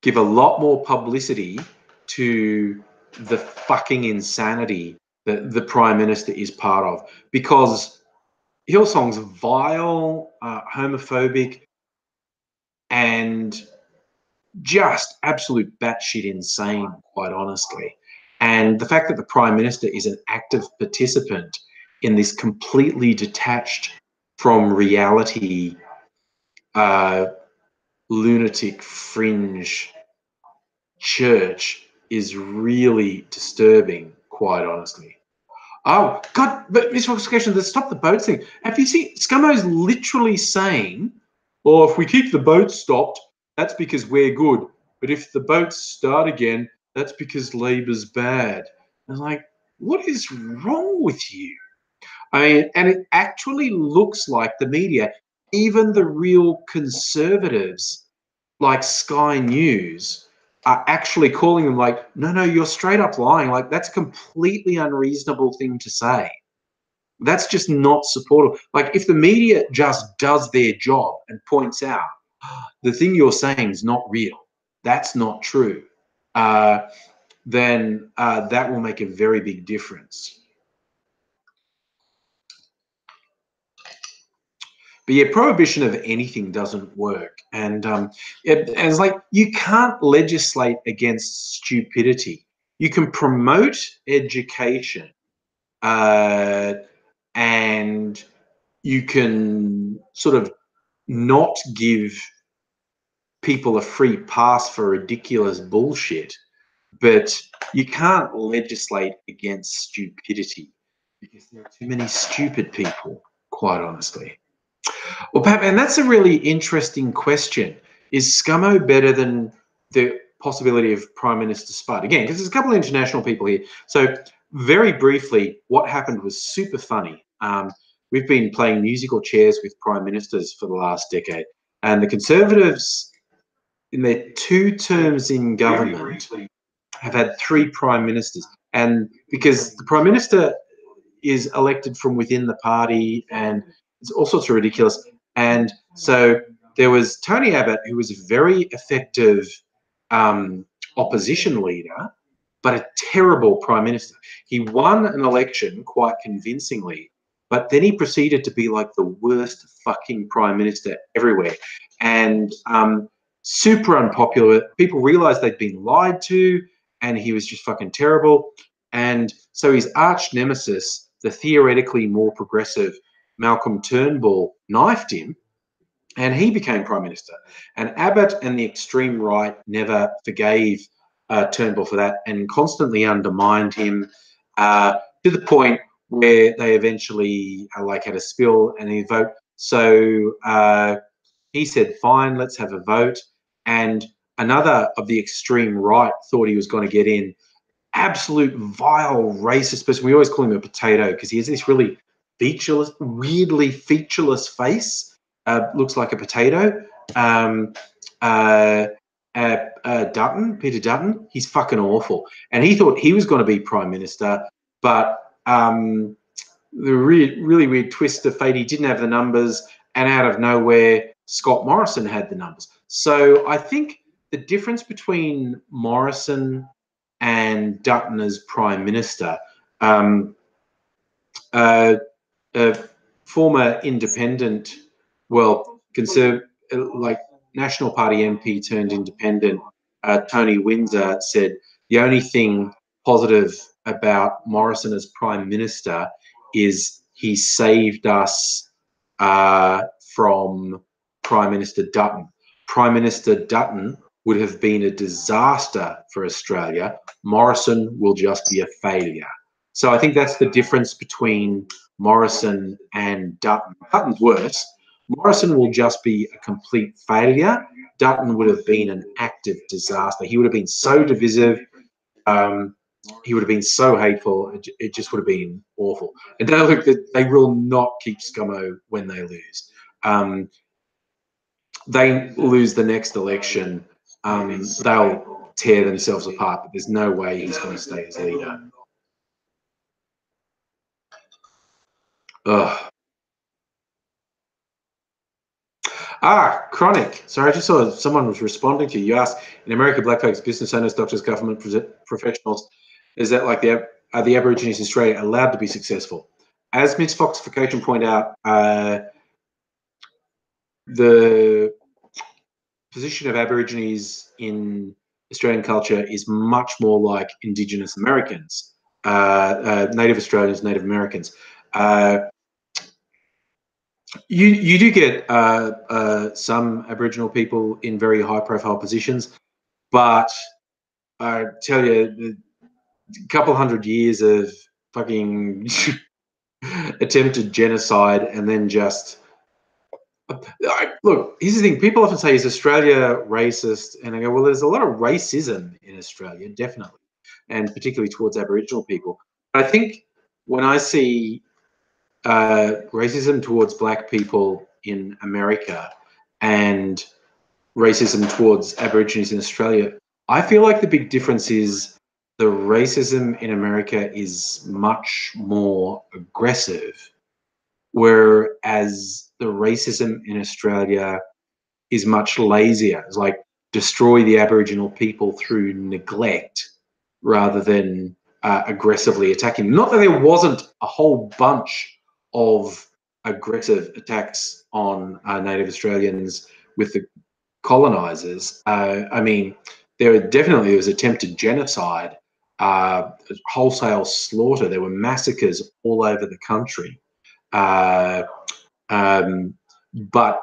give a lot more publicity to the fucking insanity that the Prime Minister is part of, because Hillsong's vile, homophobic, and just absolute batshit insane, quite honestly. And the fact that the Prime Minister is an active participant in this completely detached from reality, lunatic fringe church is really disturbing, quite honestly. Oh, God, but Miss Foxcation, let's stop the boats thing. Have you seen, Scummo's literally saying, or if we keep the boats stopped, that's because we're good. But if the boats start again, that's because Labor's bad. I was like, what is wrong with you? I mean, and it actually looks like the media, even the real conservatives like Sky News, are actually calling them like, no, no, you're straight up lying. Like, that's a completely unreasonable thing to say. That's just not supportive. Like, if the media just does their job and points out the thing you're saying is not real, that's not true, then that will make a very big difference. But yeah, prohibition of anything doesn't work. And it's like, you can't legislate against stupidity. You can promote education, and you can sort of not give people a free pass for ridiculous bullshit, but you can't legislate against stupidity, because there are too many stupid people, quite honestly. Well, Pat, and that's a really interesting question. Is Scummo better than the possibility of Prime Minister Spud? Again, because there's a couple of international people here. So very briefly, what happened was super funny. We've been playing musical chairs with Prime Ministers for the last decade. And the Conservatives, in their 2 terms in government, have had 3 Prime Ministers. And because the Prime Minister is elected from within the party, and it's all sorts of ridiculous. And so there was Tony Abbott, who was a very effective opposition leader, but a terrible prime minister. He won an election quite convincingly, but then he proceeded to be like the worst fucking prime minister everywhere, and super unpopular. People realized they'd been lied to, and he was just fucking terrible. And so his arch nemesis, the theoretically more progressive Malcolm Turnbull, knifed him, and he became prime minister. And Abbott and the extreme right never forgave Turnbull for that, and constantly undermined him, to the point where they eventually like had a spill and he vote. So he said, "Fine, let's have a vote." And another of the extreme right thought he was going to get in. Absolute vile racist person. We always call him a potato because he has this really featureless, weirdly featureless face. Looks like a potato. Dutton, Peter Dutton, he's fucking awful. And he thought he was going to be prime minister, but the really weird twist of fate, he didn't have the numbers, and out of nowhere, Scott Morrison had the numbers. So I think the difference between Morrison and Dutton as prime minister, a former independent, well, like National Party MP turned independent, Tony Windsor, said the only thing positive about Morrison as prime minister is he saved us from Prime Minister Dutton. Prime Minister Dutton would have been a disaster for Australia. Morrison will just be a failure. So I think that's the difference between Morrison and Dutton. Dutton's worse. Morrison will just be a complete failure. Dutton would have been an active disaster. He would have been so divisive. He would have been so hateful. It just would have been awful. And now look, they will not keep ScoMo when they lose. They lose the next election. They'll tear themselves apart, but there's no way he's going to stay as leader. Ugh. Chronic. Sorry, I just saw someone was responding to you. You asked, in America, black folks, business owners, doctors, government professionals, is that like are the Aborigines in Australia allowed to be successful? As Ms. Foxification pointed out, the position of Aborigines in Australian culture is much more like Indigenous Americans, Native Australians, Native Americans. You do get some Aboriginal people in very high-profile positions, but I tell you, a couple hundred years of fucking attempted genocide, and then just look. Here's the thing: people often say, "Is Australia racist?" And I go, "Well, there's a lot of racism in Australia, definitely, and particularly towards Aboriginal people." But I think when I see racism towards black people in America and racism towards Aborigines in Australia, I feel like the big difference is the racism in America is much more aggressive, whereas the racism in Australia is much lazier. It's like destroy the Aboriginal people through neglect rather than aggressively attacking them. Not that there wasn't a whole bunch of aggressive attacks on Native Australians with the colonizers. I mean, there was attempted genocide, wholesale slaughter. There were massacres all over the country. But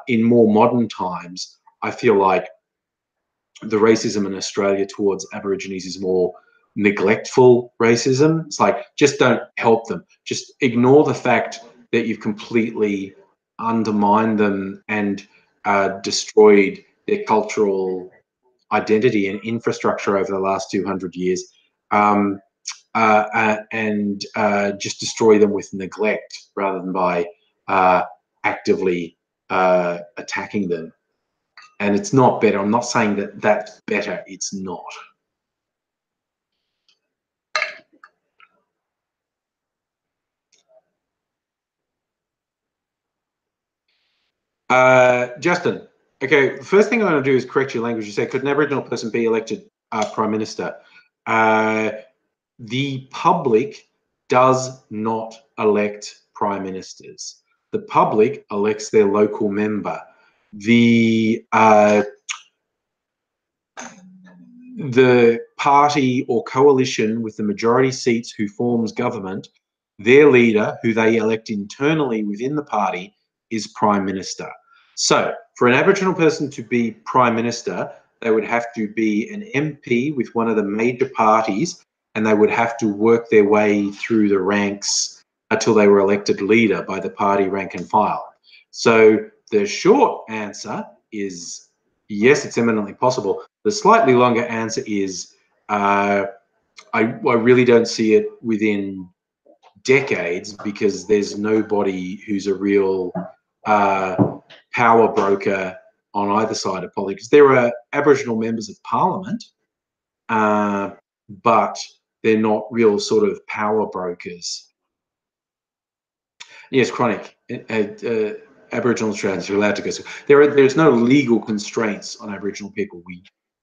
in more modern times, I feel like the racism in Australia towards Aborigines is more neglectful racism. It's like, just don't help them. Just ignore the fact that you've completely undermined them and destroyed their cultural identity and infrastructure over the last 200 years, and just destroy them with neglect rather than by actively attacking them. And it's not better. I'm not saying that that's better. It's not. Justin, okay, the first thing I'm going to do is correct your language. You say, could an Aboriginal person be elected Prime Minister? The public does not elect Prime Ministers. The public elects their local member. The party or coalition with the majority seats who forms government, their leader, who they elect internally within the party, is Prime Minister. So for an Aboriginal person to be Prime Minister, they would have to be an MP with one of the major parties, and they would have to work their way through the ranks until they were elected leader by the party rank and file. So the short answer is yes, it's eminently possible. The slightly longer answer is I really don't see it within decades, because there's nobody who's a real power broker on either side of politics. There are Aboriginal members of Parliament, but they're not real sort of power brokers. Yes, chronic. Aboriginal Australians are allowed to go. So there's no legal constraints on Aboriginal people.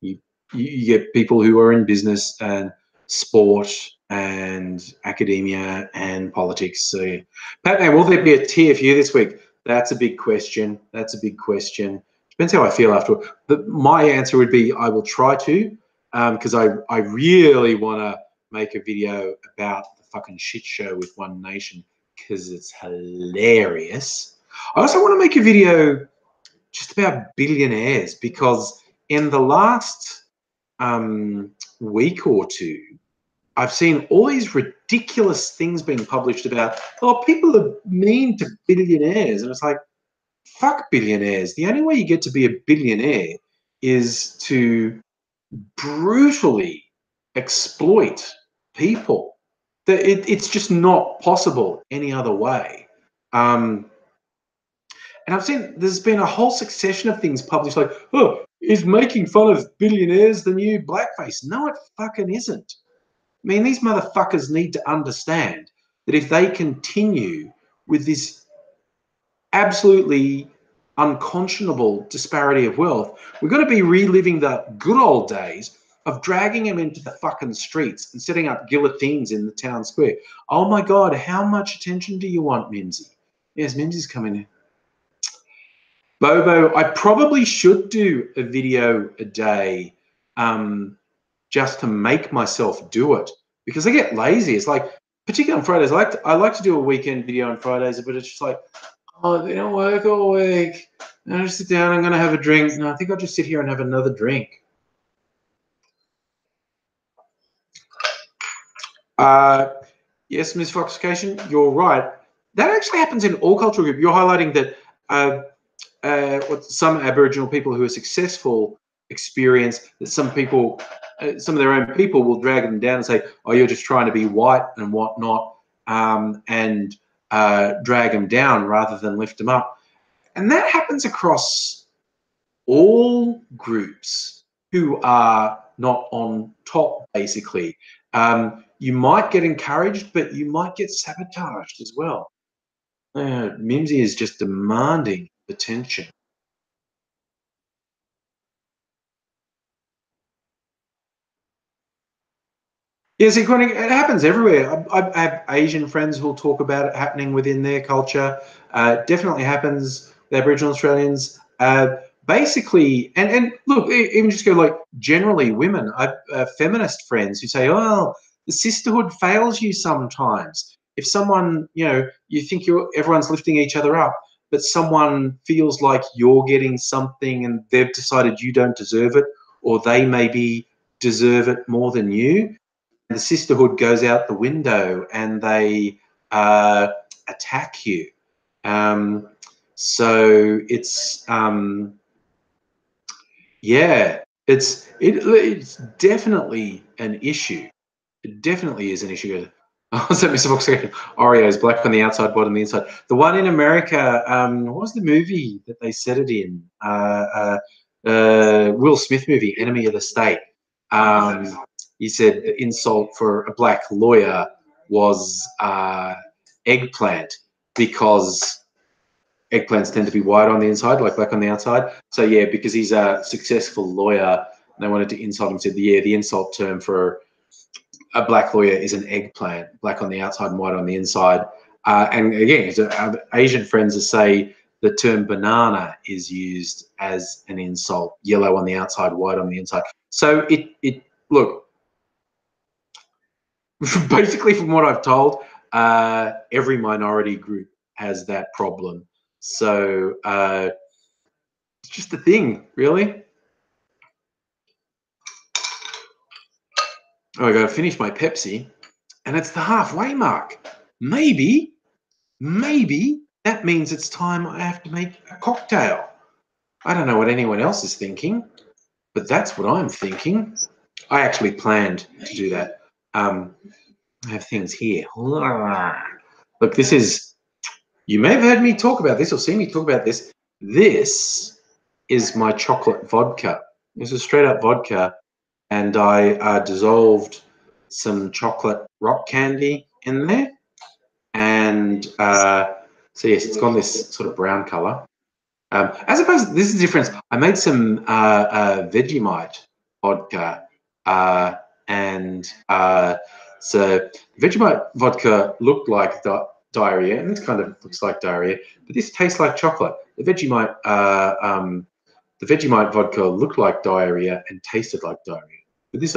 You get people who are in business and sport and academia and politics. So, Pat, will there be a tier for you this week? That's a big question. That's a big question. Depends how I feel afterward. My answer would be I will try to, because I really want to make a video about the fucking shit show with One Nation, because it's hilarious. I also want to make a video just about billionaires, because in the last week or two, I've seen all these ridiculous things being published about, oh, people are mean to billionaires. And it's like, fuck billionaires. The only way you get to be a billionaire is to brutally exploit people. It's just not possible any other way. And I've seen there's been a whole succession of things published like, oh, is making fun of billionaires the new blackface? No, it fucking isn't. I mean, these motherfuckers need to understand that if they continue with this absolutely unconscionable disparity of wealth, we're going to be reliving the good old days of dragging them into the fucking streets and setting up guillotines in the town square. Oh my God, how much attention do you want, Mimsy? Yes, Mimsy's coming in. Bobo, I probably should do a video a day just to make myself do it, because I get lazy. It's like, particularly on Fridays, I like to do a weekend video on Fridays, but it's just like, oh, they don't work all week. I just sit down, I'm going to have a drink. No, I think I'll just sit here and have another drink. Yes, Ms. Foxification, you're right. That actually happens in all cultural groups. You're highlighting that what some Aboriginal people who are successful experience, that some people, some of their own people will drag them down and say, oh, you're just trying to be white and whatnot, and drag them down rather than lift them up. And that happens across all groups who are not on top, basically. You might get encouraged, but you might get sabotaged as well. Mimsy is just demanding attention. Yeah, see, Connie, it happens everywhere. I have Asian friends who will talk about it happening within their culture. Definitely happens with Aboriginal Australians. Basically, and look, even just go like generally women. I have feminist friends who say, oh, the sisterhood fails you sometimes. If someone, you think everyone's lifting each other up, but someone feels like you're getting something and they've decided you don't deserve it, or they maybe deserve it more than you, the sisterhood goes out the window and they attack you. So it's yeah, it's definitely an issue. It definitely is an issue. Oh, so Mr. Fox, Oreos black on the outside, white on the inside. The one in America, what was the movie that they set it in? Will Smith movie, Enemy of the State. He said the insult for a black lawyer was eggplant, because eggplants tend to be white on the inside, like black on the outside. So yeah, because he's a successful lawyer, they wanted to insult him. Said, yeah, the insult term for a black lawyer is an eggplant, black on the outside and white on the inside. And again, Asian friends will say the term banana is used as an insult, yellow on the outside, white on the inside. So it look, basically from what I've told, every minority group has that problem. So it's just a thing, really. Oh, I got to finish my Pepsi, and it's the halfway mark. Maybe that means it's time I have to make a cocktail. I don't know what anyone else is thinking, but that's what I'm thinking. I actually planned to do that. I have things here. Look, this is, you may have heard me talk about this or seen me talk about this. This is my chocolate vodka. This is straight up vodka, and I dissolved some chocolate rock candy in there. And so yes, it's gone this sort of brown color. As opposed, this is the difference. I made some Vegemite vodka, and so Vegemite vodka looked like diarrhea, and this kind of looks like diarrhea, but this tastes like chocolate. The Vegemite vodka looked like diarrhea and tasted like diarrhea, but this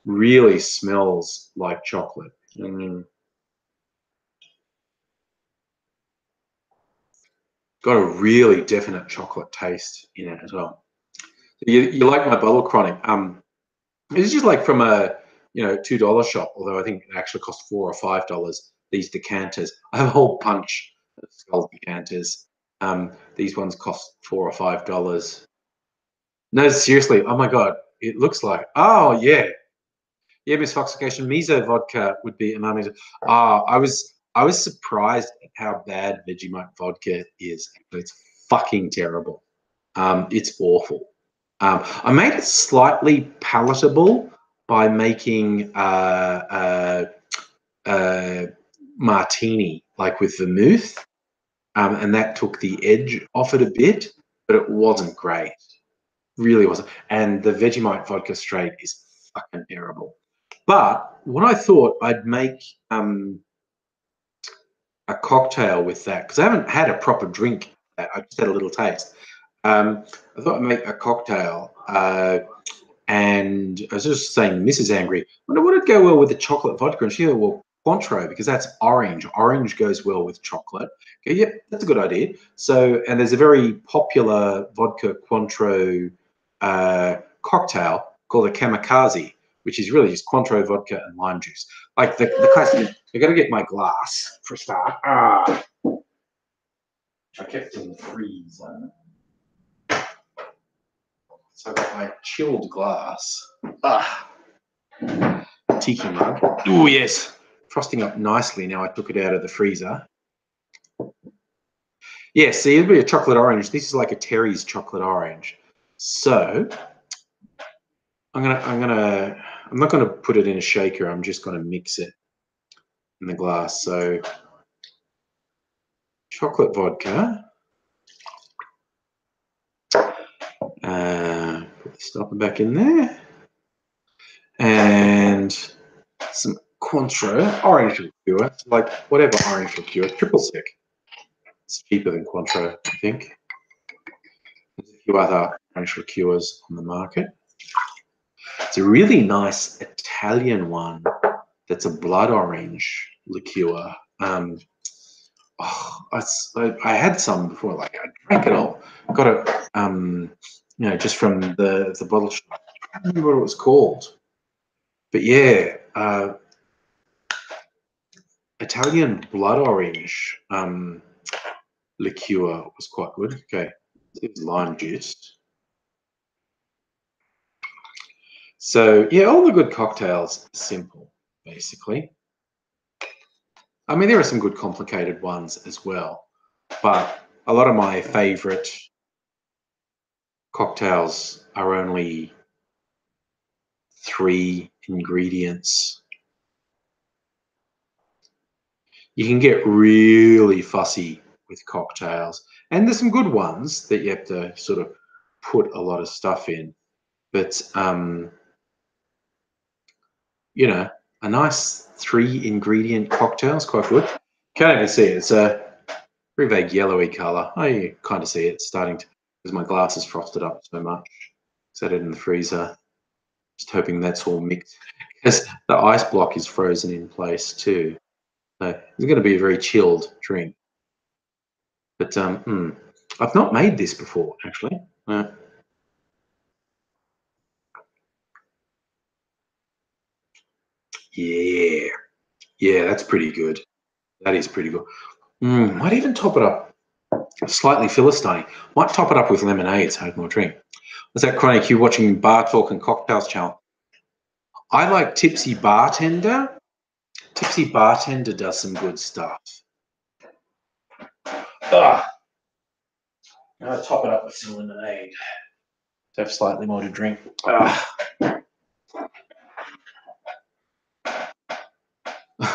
really smells like chocolate. Got a really definite chocolate taste in it as well. You like my bottle chronic? It's just like from a $2 shop, although I think it actually costs $4 or $5. These decanters. I have a whole bunch of Skull decanters. These ones cost $4 or $5. No, seriously. Oh my God. It looks like, oh yeah. Yeah, Miss Foxification, miso vodka would be amazing. I was surprised at how bad Vegemite vodka is. It's fucking terrible. It's awful. I made it slightly palatable by making martini, like with vermouth, and that took the edge off it a bit, but it wasn't great. Really wasn't. And the Vegemite vodka straight is fucking terrible. But what I thought I'd make a cocktail with that, because I haven't had a proper drink. I just had a little taste. I thought I'd make a cocktail, and I was just saying, Mrs. Angry, I wonder would it go well with the chocolate vodka? And she said, well, Cointreau, because that's orange. Orange goes well with chocolate. Okay, yep, that's a good idea. So, and there's a very popular vodka Cointreau cocktail called a kamikaze, which is really just Cointreau vodka and lime juice. Like the classic. I got to get my glass for a start. I kept it in the freezer. So I got my chilled glass. Tiki mug. Oh yes, frosting up nicely now. I took it out of the freezer. Yeah, see, it'll be a chocolate orange. This is like a Terry's chocolate orange. So I'm not gonna put it in a shaker. I'm just gonna mix it in the glass. So chocolate vodka. Put the stopper back in there, and some Cointreau orange liqueur, like whatever orange liqueur, triple sec. It's cheaper than Cointreau, I think. There's a few other orange liqueurs on the market. It's a really nice Italian one that's a blood orange liqueur. I had some before, like I drank it all. Got it, just from the bottle shop. I don't remember what it was called, but yeah, Italian blood orange liqueur was quite good. Okay, it's lime juice. So yeah, all the good cocktails are simple, basically. I mean, there are some good complicated ones as well, but a lot of my favorite cocktails are only 3 ingredients. You can get really fussy with cocktails, and there's some good ones that you have to sort of put a lot of stuff in, but a nice 3 ingredient cocktail is quite good. Can't even see it. It's a very vague yellowy color. I kind of see it starting to, because my glass is frosted up so much. Set it in the freezer. Just hoping that's all mixed, because the ice block is frozen in place too. So it's going to be a very chilled drink. But I've not made this before, actually. Yeah, yeah, that's pretty good. That is pretty good. Might even top it up slightly Philistine. Might top it up with lemonade so I have more drink. What's that, Chronic? You watching Bar Talk and Cocktails channel? I like Tipsy Bartender. Tipsy Bartender does some good stuff. I'm gonna top it up with some lemonade to have slightly more to drink.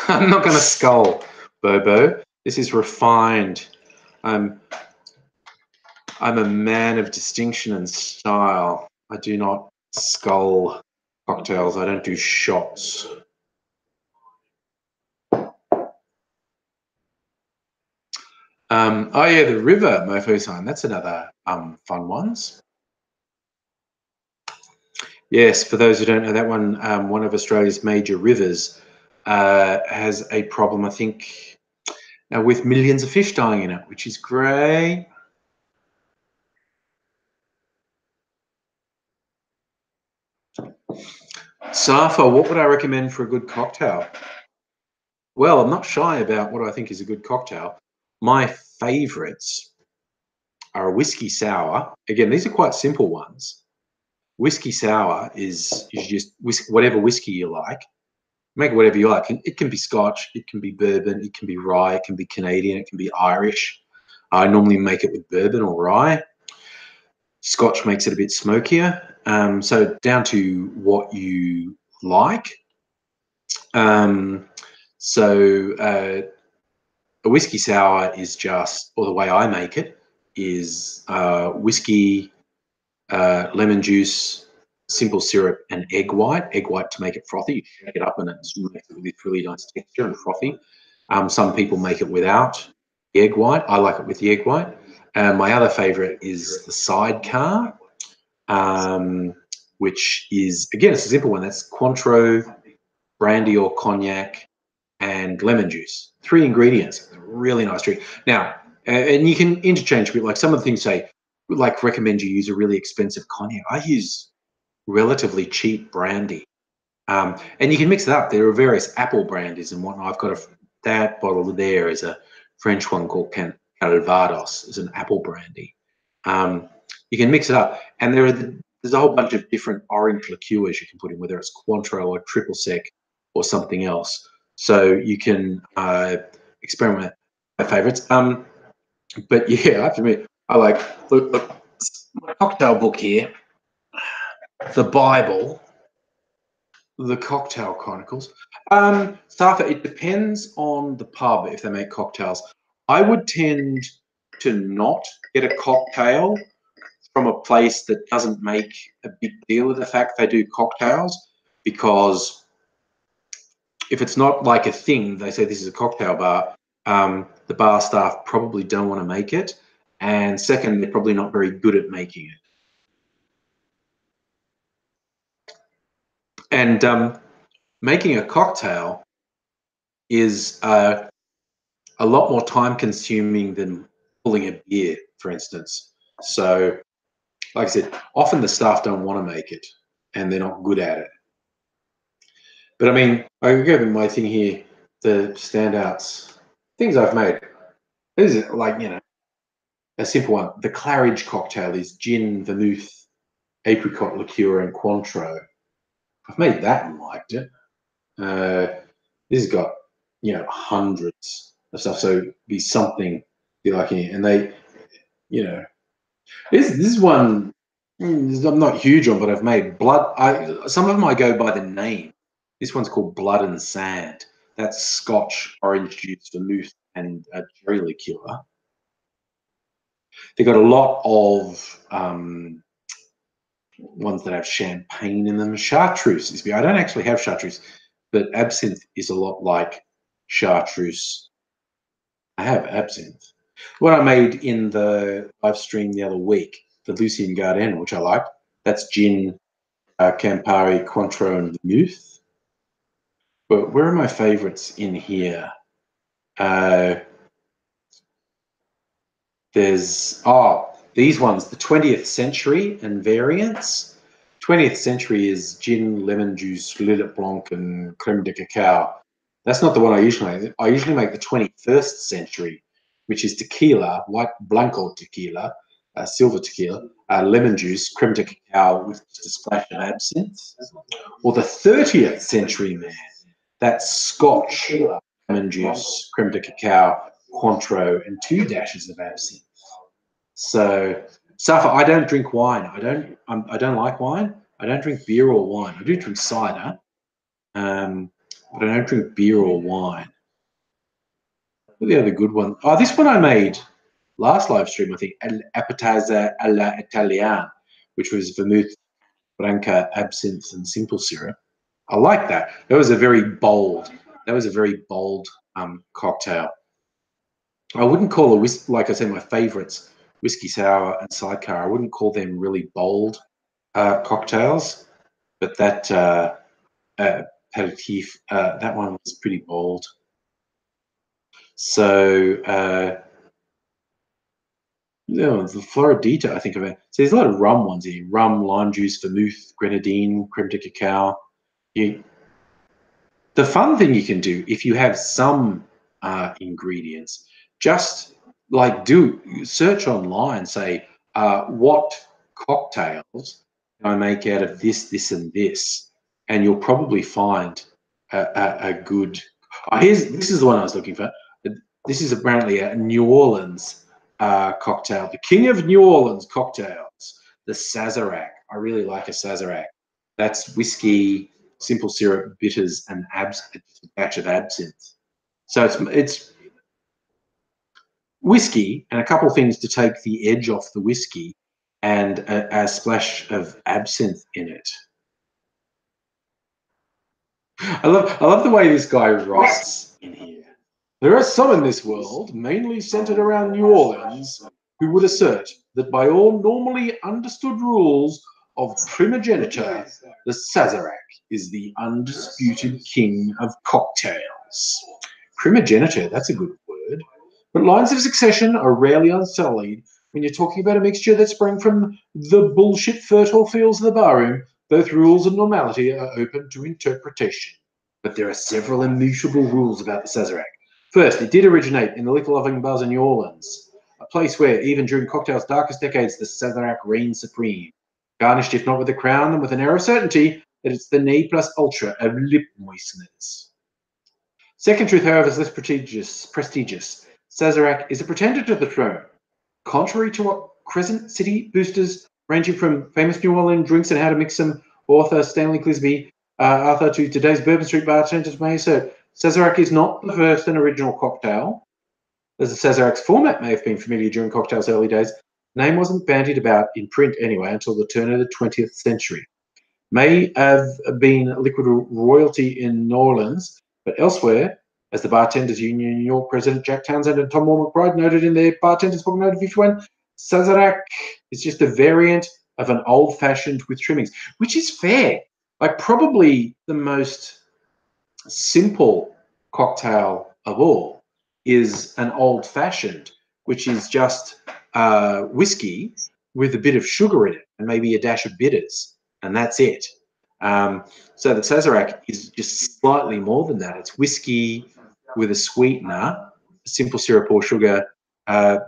I'm not gonna skull, Bobo. This is refined. I'm a man of distinction and style. I do not skull cocktails. I don't do shots. Oh yeah, the river mofo sign. That's another fun ones. Yes, for those who don't know that one, one of Australia's major rivers has a problem, I think, with millions of fish dying in it, which is great. Safa, what would I recommend for a good cocktail? Well, I'm not shy about what I think is a good cocktail. My favourites are a whiskey sour. Again, these are quite simple ones. Whiskey sour is just whatever whiskey you like. Make it whatever you like. It can be Scotch, it can be bourbon, it can be rye, it can be Canadian, it can be Irish. I normally make it with bourbon or rye. Scotch makes it a bit smokier. So down to what you like. A whiskey sour is just, or the way I make it is whiskey, lemon juice, simple syrup, and egg white. Egg white to make it frothy. You shake it up and it makes it with really nice texture and frothy. Some people make it without the egg white. I like it with the egg white. My other favorite is the sidecar, which is, again, it's a simple one. That's Cointreau, brandy or cognac, and lemon juice. 3 ingredients. Really nice drink. Now, and you can interchange with, like, some of the things say, like, recommend you use a really expensive cognac. I use relatively cheap brandy. And you can mix it up. There are various apple brandies and whatnot. I've got that bottle there is a French one called Calvados. It's an apple brandy. You can mix it up, and there's a whole bunch of different orange liqueurs you can put in, whether it's Cointreau or triple sec or something else. So you can experiment with my favorites. But yeah, I have to admit, I like, look, my cocktail book here, the Bible, the Cocktail Chronicles. Safa, it depends on the pub if they make cocktails. I would tend to not get a cocktail from a place that doesn't make a big deal of the fact they do cocktails, because if it's not like a thing, they say this is a cocktail bar, the bar staff probably don't want to make it. And second, they're probably not very good at making it. And making a cocktail is a lot more time consuming than pulling a beer, for instance. So, like I said, often the staff don't want to make it and they're not good at it. But I mean, I go to my thing here, the standouts, things I've made. This is like, a simple one. The Claridge cocktail is gin, vermouth, apricot liqueur, and Cointreau. I've made that and liked it. This has got, hundreds of stuff. So it'd be something you like in it. And they, this is one I'm not huge on, but I've made some of them I go by the name. This one's called Blood and Sand. That's Scotch, orange juice, vermouth, and cherry liqueur. They've got a lot of ones that have champagne in them. Chartreuse is. I don't actually have chartreuse, but absinthe is a lot like chartreuse. I have absinthe. What I made in the live stream the other week, the Lucien Garden, which I liked, that's gin, Campari, Cointreau, and vermouth. But where are my favorites in here? There's these ones, the 20th century and variants. 20th century is gin, lemon juice, Lillet Blanc, and creme de cacao. That's not the one I usually make. I usually make the 21st century, which is tequila, white blanco tequila, silver tequila, lemon juice, creme de cacao with just a splash of absinthe. Or the 30th century, man, that's Scotch, lemon juice, creme de cacao, Cointreau, and 2 dashes of absinthe. So, Safa, I don't drink wine. I don't like wine. I don't drink beer or wine. I do drink cider, but I don't drink beer or wine. What are the other good one? Oh, this one I made last live stream, I think, Appetizer alla Italiana, which was vermouth, branca, absinthe, and simple syrup. I like that. That was a very bold cocktail. I wouldn't call like I said, my favorites, whiskey sour and sidecar, I wouldn't call them really bold cocktails, but that aperitif, that one was pretty bold. So, the Floridita, I think of it. So there's a lot of rum ones here: rum, lime juice, vermouth, grenadine, creme de cacao. The fun thing you can do if you have some ingredients, just like do search online, say what cocktails can I make out of this, this, and this, and you'll probably find a good. This is the one I was looking for. This is apparently a New Orleans cocktail, the king of New Orleans cocktails, the Sazerac. I really like a Sazerac. That's whiskey, simple syrup, bitters, and a batch of absinthe. So it's whiskey and a couple of things to take the edge off the whiskey, and a splash of absinthe in it. I love the way this guy writes in here. There are some in this world, mainly centered around New Orleans, who would assert that by all normally understood rules of primogeniture, the Sazerac is the undisputed king of cocktails. Primogeniture, that's a good word. But lines of succession are rarely unsullied when you're talking about a mixture that sprang from the bullshit fertile fields of the barroom. Both rules and normality are open to interpretation. But there are several immutable rules about the Sazerac. First, it did originate in the liquor-loving bars in New Orleans, a place where, even during cocktail's darkest decades, the Sazerac reigned supreme, garnished if not with a crown, then with an air of certainty that it's the ne plus ultra of lip moisteners. Second truth, however, is less prestigious. Sazerac is a pretender to the throne. Contrary to what Crescent City boosters, ranging from famous New Orleans drinks and how to mix them, author Stanley Clisby, author to today's Bourbon Street bartenders may assert, Sazerac is not the first and original cocktail. As the Sazerac's format may have been familiar during cocktails' early days, the name wasn't bandied about, in print anyway, until the turn of the 20th century. May have been liquid royalty in New Orleans, but elsewhere, as the Bartenders Union in New York President Jack Townsend and Tom Moore McBride noted in their Bartenders Book Note 51, Sazerac is just a variant of an old-fashioned with trimmings, which is fair. Like probably the most simple cocktail of all is an old-fashioned, which is just whiskey with a bit of sugar in it and maybe a dash of bitters, and that's it. So the Sazerac is just slightly more than that. It's whiskey with a sweetener, simple syrup or sugar,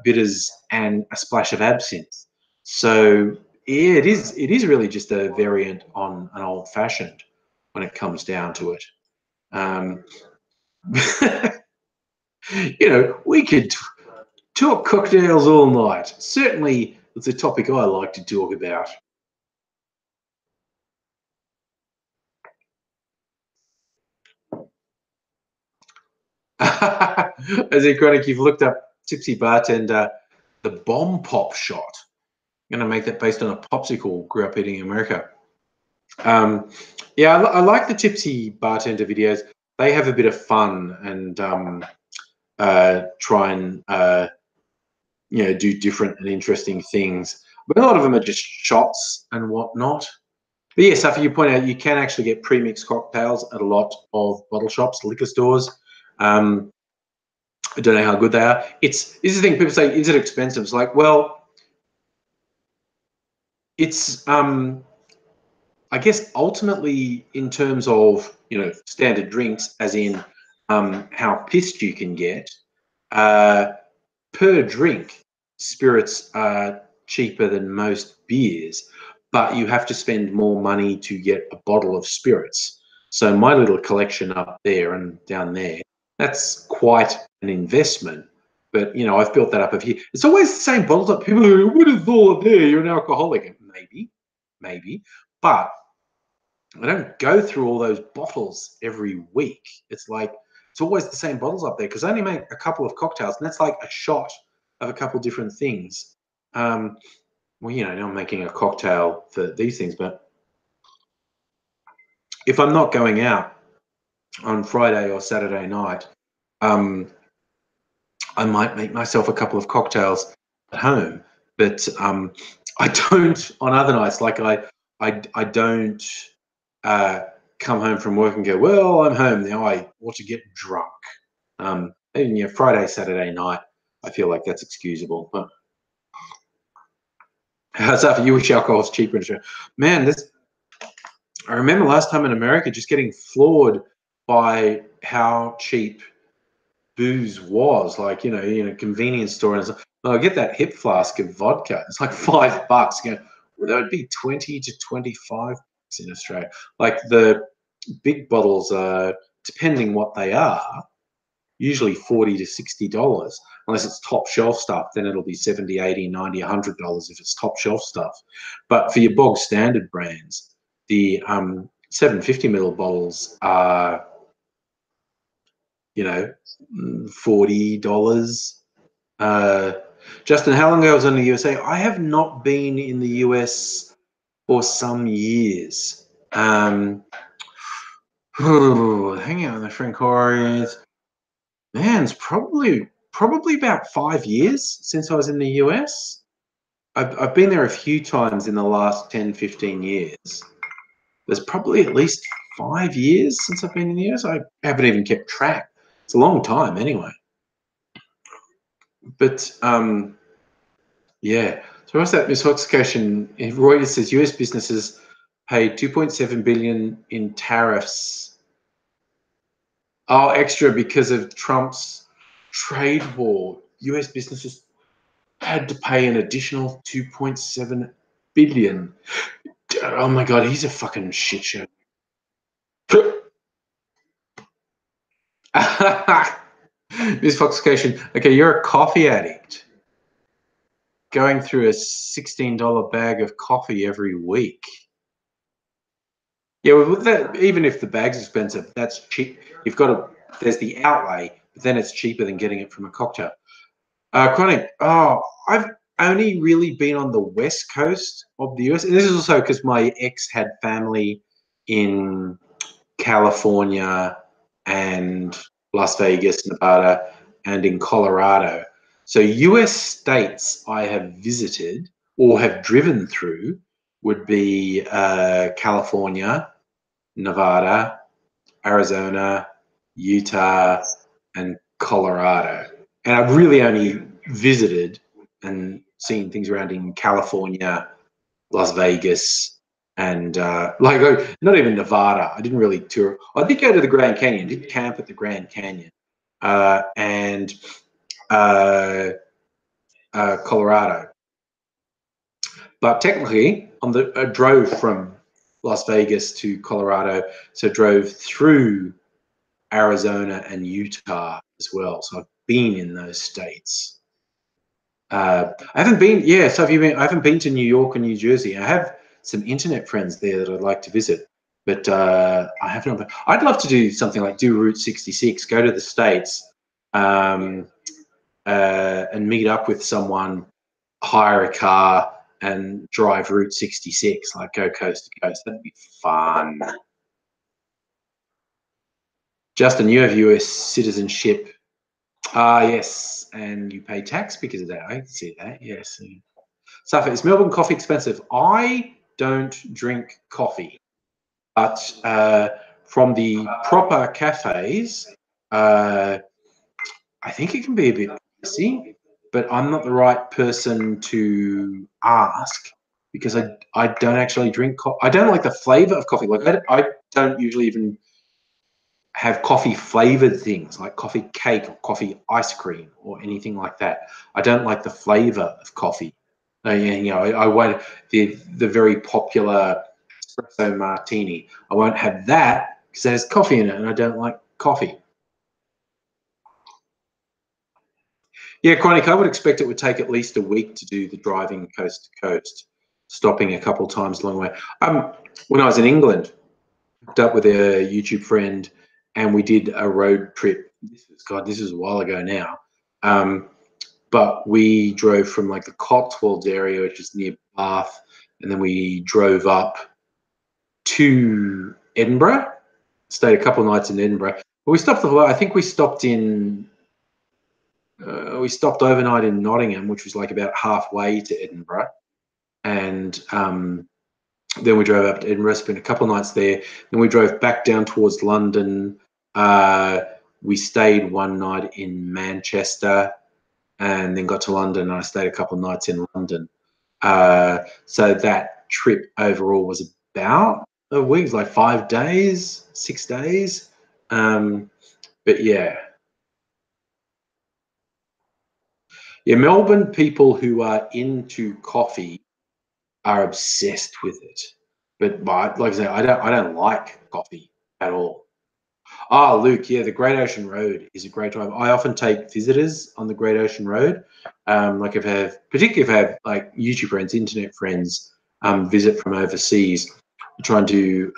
bitters, and a splash of absinthe. So yeah, it is really just a variant on an old-fashioned when it comes down to it. We could talk cocktails all night. Certainly, it's a topic I like to talk about. As a chronic, you've looked up Tipsy Bartender, the bomb pop shot. I'm going to make that based on a popsicle grew up eating in America. Yeah, I like the Tipsy Bartender videos. They have a bit of fun and try and do different and interesting things. But a lot of them are just shots and whatnot. But yes, after you point out, you can actually get pre-mixed cocktails at a lot of bottle shops, liquor stores. I don't know how good they are. This is the thing, people say, is it expensive? It's like, well, it's I guess ultimately in terms of standard drinks, as in how pissed you can get, per drink, spirits are cheaper than most beers, but you have to spend more money to get a bottle of spirits. So my little collection up there and down there, that's quite an investment. But I've built that up of here. It's always the same bottles up. People are like, what is all there? You're an alcoholic. Maybe. But I don't go through all those bottles every week. It's like it's always the same bottles up there because I only make a couple of cocktails, and that's like a shot of a couple different things. Now I'm making a cocktail for these things, but if I'm not going out on Friday or Saturday night, I might make myself a couple of cocktails at home. But I don't on other nights. Like I don't come home from work and go, well, I'm home now. I want to get drunk. And Friday, Saturday night, I feel like that's excusable. But how's that for you? Wish alcohol was cheaper? Man, I remember last time in America just getting floored by how cheap booze was. Like, you know, in a convenience store, and it's like, oh, I'll get that hip flask of vodka. It's like $5. You go, well, that would be 20 to 25 in Australia. Like the big bottles are, depending what they are, usually $40 to $60. Unless it's top shelf stuff, then it'll be 70, 80, 90, $100 if it's top shelf stuff. But for your bog standard brands, the 750 ml bottles are, you know, $40. Justin, how long ago was I in the USA? I have not been in the US for some years. Hanging out with my friend Corey's. Man, it's probably about 5 years since I was in the US. I've been there a few times in the last 10, 15 years. There's probably at least 5 years since I've been in the US. I haven't even kept track. It's a long time anyway. But yeah. So what's that misfoxication? Reuters says US businesses paid $2.7 billion in tariffs. Oh, extra because of Trump's trade war. US businesses had to pay an additional $2.7 billion. Oh my God, he's a fucking shit show. Misfoxication. Okay, you're a coffee addict going through a $16 bag of coffee every week. Yeah, well, that, even if the bag's expensive, that's cheap. You've got to, there's the outlay, but then it's cheaper than getting it from a cocktail. Chronic. Oh, I've only really been on the west coast of the US. And this is also because my ex had family in California and Las Vegas, Nevada, and in Colorado. So US states I have visited or have driven through would be California, Nevada, Arizona, Utah, and Colorado. And I've really only visited and seen things around in California, Las Vegas, and not even Nevada. I didn't really tour. I did go to the Grand Canyon, did camp at the Grand Canyon, and Colorado. But technically, I drove from Las Vegas to Colorado, so drove through Arizona and Utah as well. So I've been in those states. I haven't been. Yeah, so have you been? I haven't been to New York and New Jersey. I have some internet friends there that I'd like to visit, but I haven't. I'd love to do something like do Route 66, go to the States, and meet up with someone, hire a car, and drive Route 66, like go coast to coast. That'd be fun. Justin, you have US citizenship. Yes, and you pay tax because of that. I can see that. Yes. Safa, is Melbourne coffee expensive? I don't drink coffee, but from the proper cafes, I think it can be a bit pricey. But I'm not the right person to ask because I don't actually drink coffee. I don't like the flavor of coffee. Like I don't usually even have coffee flavored things like coffee cake or coffee ice cream or anything like that. I don't like the flavor of coffee. You know, I won't the very popular espresso martini. I won't have that because there's coffee in it, and I don't like coffee. Yeah, Chronic, I would expect it would take at least a week to do the driving coast to coast, stopping a couple times along the way. When I was in England, hooked up with a YouTube friend, and we did a road trip. This is a while ago now. But we drove from like the Cotswolds area, which is near Bath, and then we drove up to Edinburgh, stayed a couple of nights in Edinburgh. But we stopped I think we stopped overnight in Nottingham, which was like about halfway to Edinburgh. And then we drove up to Edinburgh, spent a couple of nights there. Then we drove back down towards London. We stayed one night in Manchester and then got to London, and I stayed a couple of nights in London. So that trip overall was about a week, like 5 days, 6 days. But yeah. Yeah, Melbourne people who are into coffee are obsessed with it. But like I say, I don't like coffee at all. Ah, Luke, yeah, the Great Ocean Road is a great drive. I often take visitors on the Great Ocean Road. Like particularly if I have like YouTube friends, internet friends, visit from overseas, try and do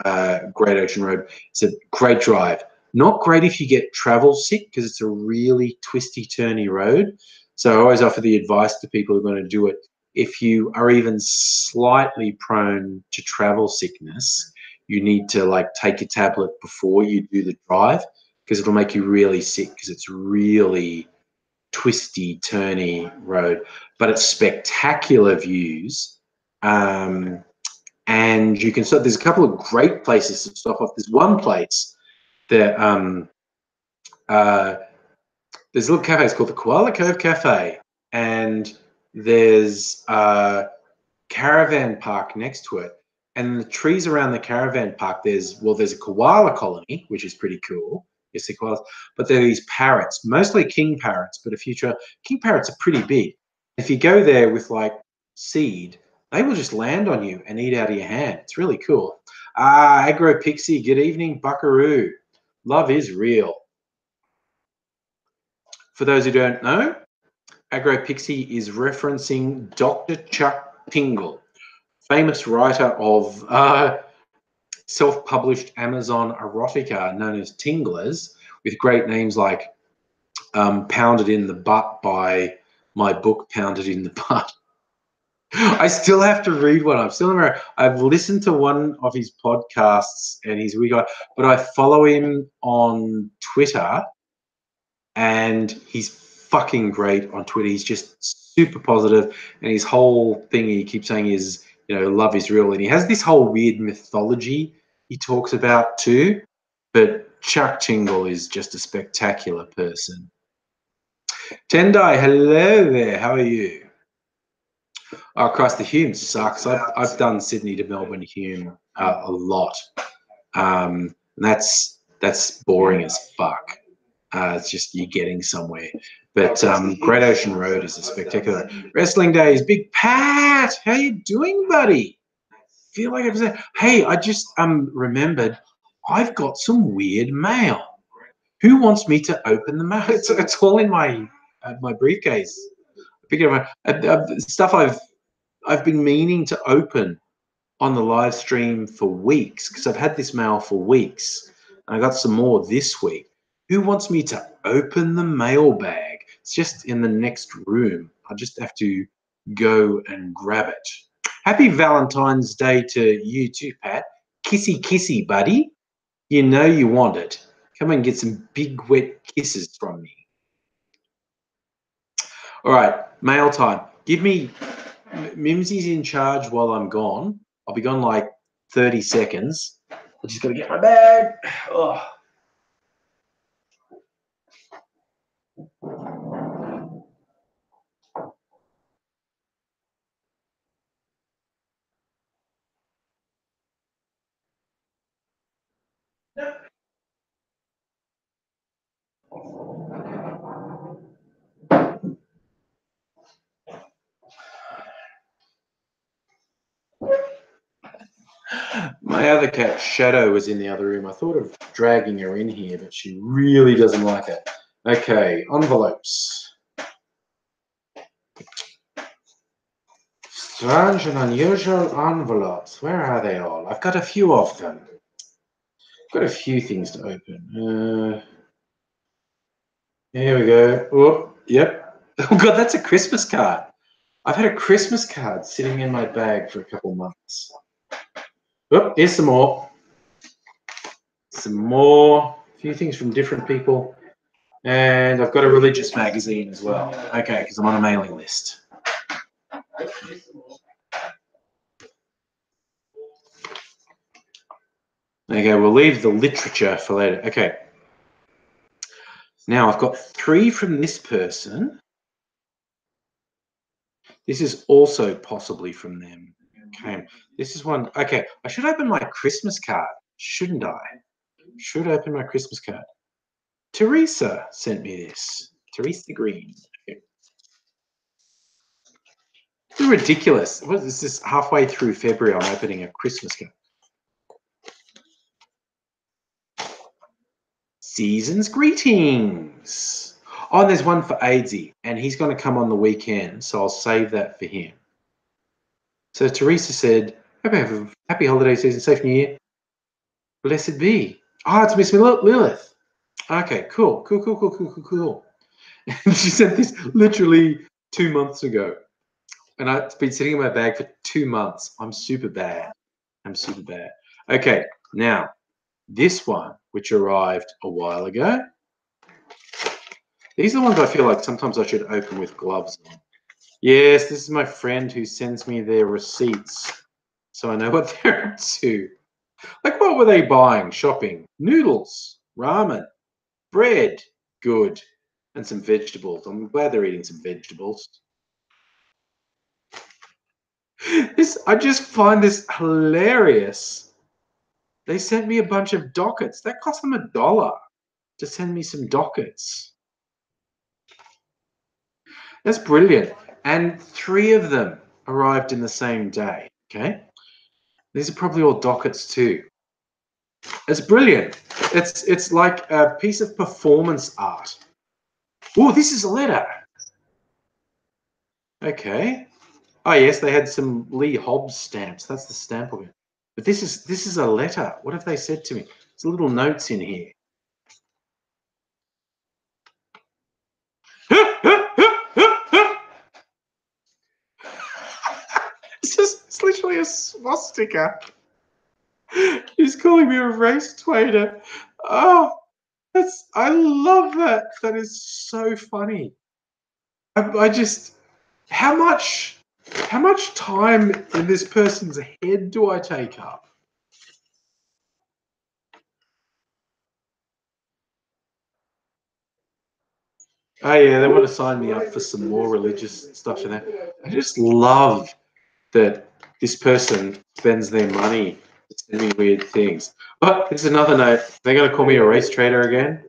Great Ocean Road. It's a great drive. Not great if you get travel sick because it's a really twisty, turny road. So I always offer the advice to people who are going to do it. If you are even slightly prone to travel sickness, you need to like take a tablet before you do the drive because it'll make you really sick because it's really twisty, turny road. But it's spectacular views. And you can start. There's a couple of great places to stop off. There's one place that there's a little cafe. It's called the Koala Cove Cafe, and there's a caravan park next to it. And the trees around the caravan park, there's a koala colony, which is pretty cool. Yes, the koalas, but there are these parrots, mostly king parrots, but king parrots are pretty big. If you go there with like seed, they will just land on you and eat out of your hand. It's really cool. Agro Pixie, good evening, Buckaroo. Love is real. For those who don't know, Agro Pixie is referencing Dr. Chuck Tingle, famous writer of self-published Amazon erotica known as Tinglers, with great names like Pounded in the Butt by my book, Pounded in the Butt. I still have to read one. I've listened to one of his podcasts and he's a weird guy, but I follow him on Twitter and he's fucking great on Twitter. He's just super positive, and his whole thing he keeps saying is, love is real, and he has this whole weird mythology he talks about too. But Chuck Tingle is just a spectacular person. Tendai, hello there. How are you? Oh, Christ, the Hume sucks. I've done Sydney to Melbourne Hume a lot. That's boring as fuck. It's just you getting somewhere. But Great Ocean Road is a spectacular. Wrestling Days, Big Pat, how you doing, buddy? Feel like I've said, hey, I just remembered I've got some weird mail. Who wants me to open the mail? It's all in my briefcase. Pick it up. Stuff I've been meaning to open on the live stream for weeks because I've had this mail for weeks. And I got some more this week. Who wants me to open the mailbag? It's just in the next room. I just have to go and grab it. Happy Valentine's Day to you too, Pat. Kissy, kissy, buddy. You know you want it. Come and get some big, wet kisses from me. All right, mail time. Give me... Mimsy's in charge while I'm gone. I'll be gone like 30 seconds. I just got to get my bag. Oh. My other cat, Shadow, was in the other room. I thought of dragging her in here, but she really doesn't like it. Okay, envelopes. Strange and unusual envelopes. Where are they all? I've got a few of them. I've got a few things to open. Here we go. Oh, yep. Oh, God, that's a Christmas card. I've had a Christmas card sitting in my bag for a couple months. Oh, here's some more. Some more. A few things from different people. And I've got a religious magazine as well. Okay, because I'm on a mailing list. Okay, we'll leave the literature for later. Okay. Now I've got 3 from this person. This is also possibly from them. Okay, this is one. Okay, I should open my Christmas card, shouldn't I? Should open my Christmas card. Teresa sent me this. Teresa Green. Okay. ridiculous. What is this? Halfway through February, I'm opening a Christmas card. Season's greetings. Oh, and there's one for Aidsy, and he's going to come on the weekend, so I'll save that for him. So Teresa said, "Hope you have a happy holiday season, safe New Year. Blessed be." Oh, it's Miss Lilith. Okay, cool. And she sent this literally 2 months ago. And it's been sitting in my bag for 2 months. I'm super bad. Okay, now, this one, which arrived a while ago. These are the ones I feel like sometimes I should open with gloves on. Yes, this is my friend who sends me their receipts, so I know what they're up to. Like, what were they buying? Shopping. Noodles, ramen, bread, good, and some vegetables. I'm glad they're eating some vegetables. I just find this hilarious. They sent me a bunch of dockets. That cost them $1 to send me some dockets. That's brilliant. And 3 of them arrived in the same day. Okay. These are probably all dockets too. It's brilliant. It's like a piece of performance art. Oh, this is a letter. Okay. Oh yes, they had some Lee Hobbs stamps. That's the stamp of it. But this is a letter. What have they said to me? There's little notes in here. It's literally a swastika. He's calling me a race twader. Oh, I love that. That is so funny. I just, how much time in this person's head do I take up? Oh yeah, they want to sign me up for some more religious stuff in there. I just love that this person spends their money to send me weird things. But there's another note. They're going to call me a race trader again.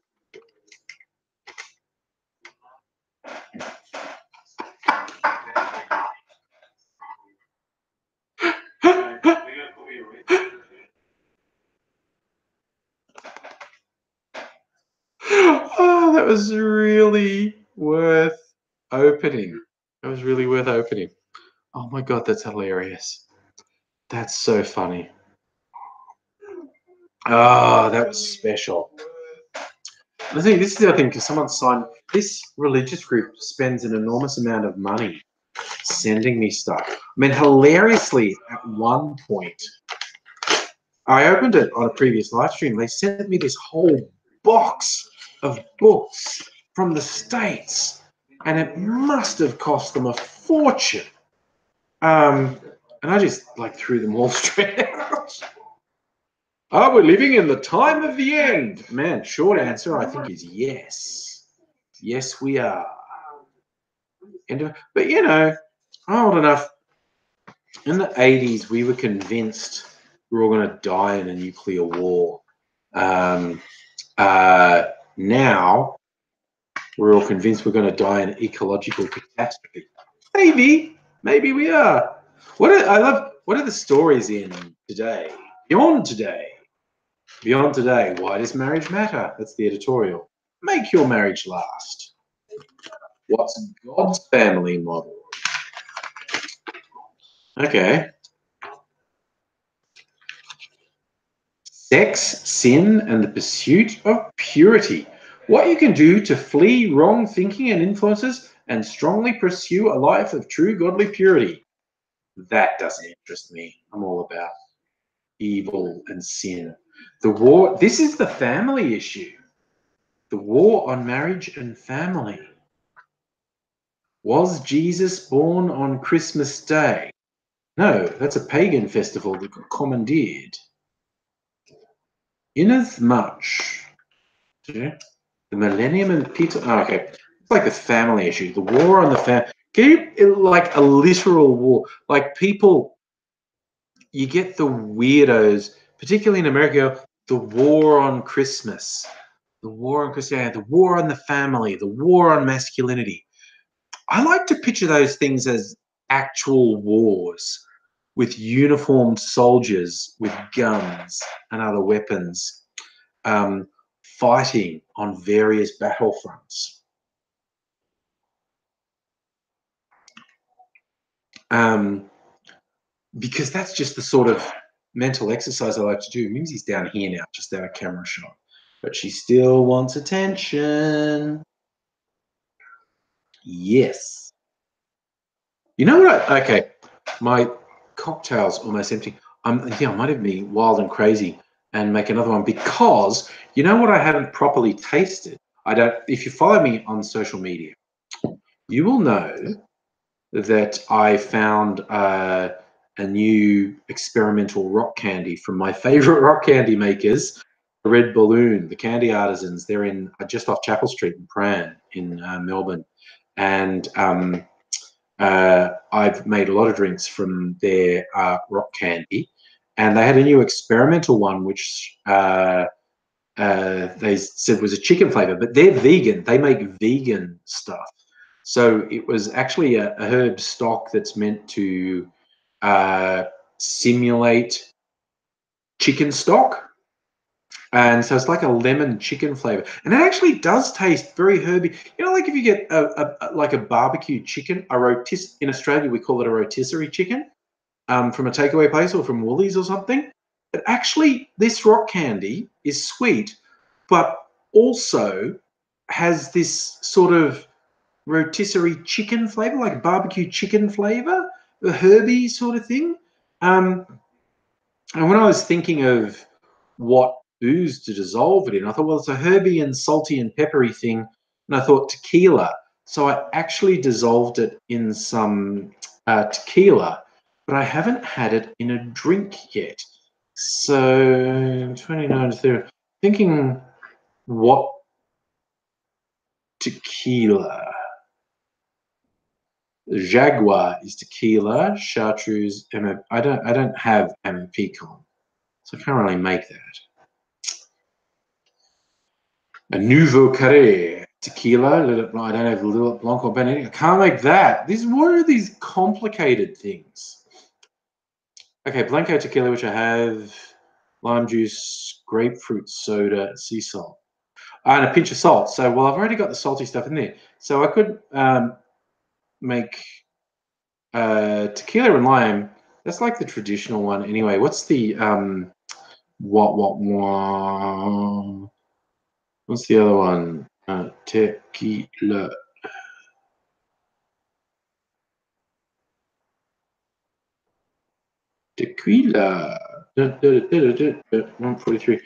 Oh, that was really worth opening. That was really worth opening. Oh my God, that's hilarious. That's so funny. Oh, that was special. I think this is the other thing, because someone signed, this religious group spends an enormous amount of money sending me stuff. I mean, hilariously, at one point, I opened it on a previous live stream. They sent me this whole box of books from the States, and it must have cost them a fortune. And I just like threw them all straight out. Are we living in the time of the end? Man, short answer I think is yes. Yes, we are. But you know, I'm old enough. In the 80s, we were convinced we were all going to die in a nuclear war. Now, we're all convinced we're going to die in an ecological catastrophe. Maybe we are. What are the stories in today? Beyond today, why does marriage matter? That's the editorial. Make your marriage last. What's God's family model? Okay. Sex, sin, and the pursuit of purity. What you can do to flee wrong thinking and influences and strongly pursue a life of true godly purity. That doesn't interest me. I'm all about evil and sin. The war, this is the family issue. The war on marriage and family. Was Jesus born on Christmas Day? No, that's a pagan festival that got commandeered. Inasmuch, the millennium and Peter. Oh, okay, it's like the family issue. The war on the family. Like a literal war. Like people, you get the weirdos, particularly in America. The war on Christmas, the war on Christianity, the war on the family, the war on masculinity. I like to picture those things as actual wars with uniformed soldiers with guns and other weapons fighting on various battlefronts. Because that's just the sort of mental exercise I like to do. Mimsy's down here now, just out of camera shot, but she still wants attention. Yes. You know what? Okay, my cocktail's almost empty. I might even be wild and crazy and make another one because you know what I haven't properly tasted. I don't. If you follow me on social media, you will know that I found a new experimental rock candy from my favorite rock candy makers, Red Balloon, the Candy Artisans. They're in just off Chapel Street in Prahran in Melbourne, and I've made a lot of drinks from their rock candy, and they had a new experimental one which they said was a chicken flavor, but they're vegan. They make vegan stuff. So it was actually a herb stock that's meant to simulate chicken stock. And so it's like a lemon chicken flavor. And it actually does taste very herby. You know, like if you get like a barbecue chicken, in Australia, we call it a rotisserie chicken from a takeaway place or from Woolies or something. But actually, this rock candy is sweet, but also has this sort of rotisserie chicken flavor, like barbecue chicken flavor, a herby sort of thing. And when I was thinking of what booze to dissolve it in, I thought, well, it's a herby and salty and peppery thing. And I thought tequila. So I actually dissolved it in some tequila, but I haven't had it in a drink yet. So 29 to 30. Thinking what tequila? Jaguar is tequila, chartreuse, I don't have MMP con, so I can't really make that. A Nouveau Carré tequila, I don't have Little Blanc or Benedict. I can't make that. What are these complicated things? Okay, Blanco tequila, which I have, lime juice, grapefruit soda, sea salt, and a pinch of salt. So, well, I've already got the salty stuff in there. So I could make tequila and lime. That's like the traditional one. Anyway, what's the what's the other one? Tequila. Tequila. 143.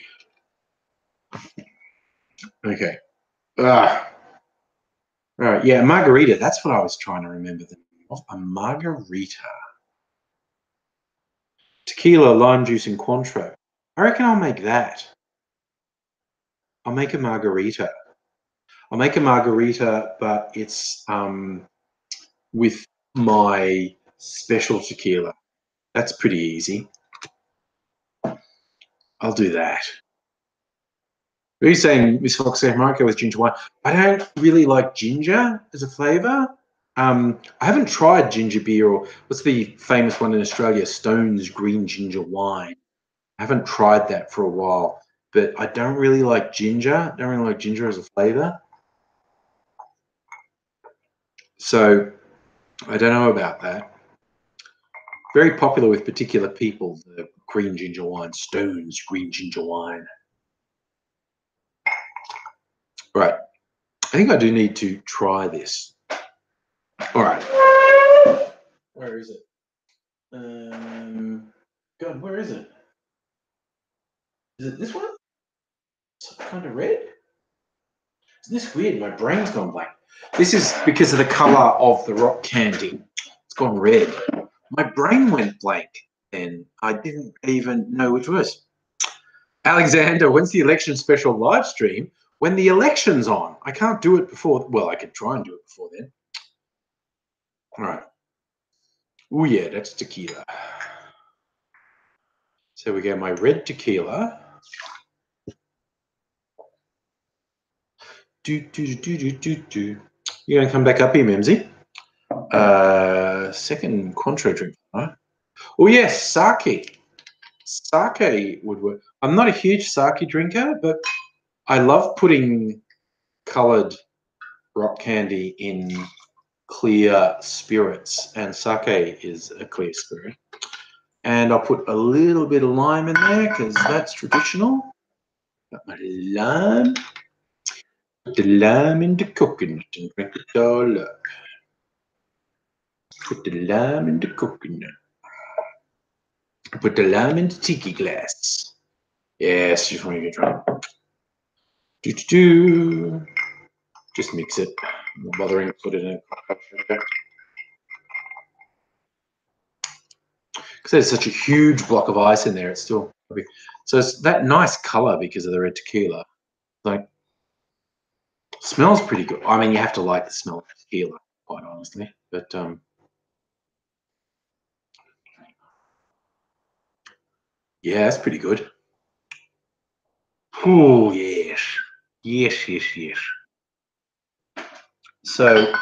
Okay. All right. Yeah, margarita. That's what I was trying to remember. A margarita. Tequila, lime juice, and Cointreau. I reckon I'll make that. I'll make a margarita. I'll make a margarita, but it's with my special tequila. That's pretty easy. I'll do that. What are you saying, Miss Fox? Marco with ginger wine. I don't really like ginger as a flavour. I haven't tried ginger beer or what's the famous one in Australia, Stone's green ginger wine. I haven't tried that for a while, but I don't really like ginger. I don't really like ginger as a flavour. So I don't know about that. Very popular with particular people, the green ginger wine, Stone's green ginger wine. Right. I think I do need to try this. All right. Where is it? God, where is it? Is it this one? It's kind of red. Isn't this weird? My brain's gone blank. This is because of the color of the rock candy. It's gone red. My brain went blank and I didn't even know which was. Alexander, when's the election special live stream? When the election's on. I can't do it before. Well, I could try and do it before then. All right. Oh, yeah, that's tequila. So we get my red tequila. You're going to come back up here, Mimsy? second Cointreau drink. Right? Oh yes, sake. Sake would work. I'm not a huge sake drinker, but I love putting coloured rock candy in clear spirits, and sake is a clear spirit. And I'll put a little bit of lime in there because that's traditional. Got my lime. Put the lime in the coconut and drink it all up. Put the lime in the coconut. Put the lime in the tiki glass. Yes, just want to get drunk. Do. Just mix it. I'm not bothering to put it in. Because there's such a huge block of ice in there, it's still. So it's that nice color because of the red tequila. Like, smells pretty good. I mean, you have to like the smell of tequila, quite honestly. But yeah, it's pretty good. Oh yes, yes. So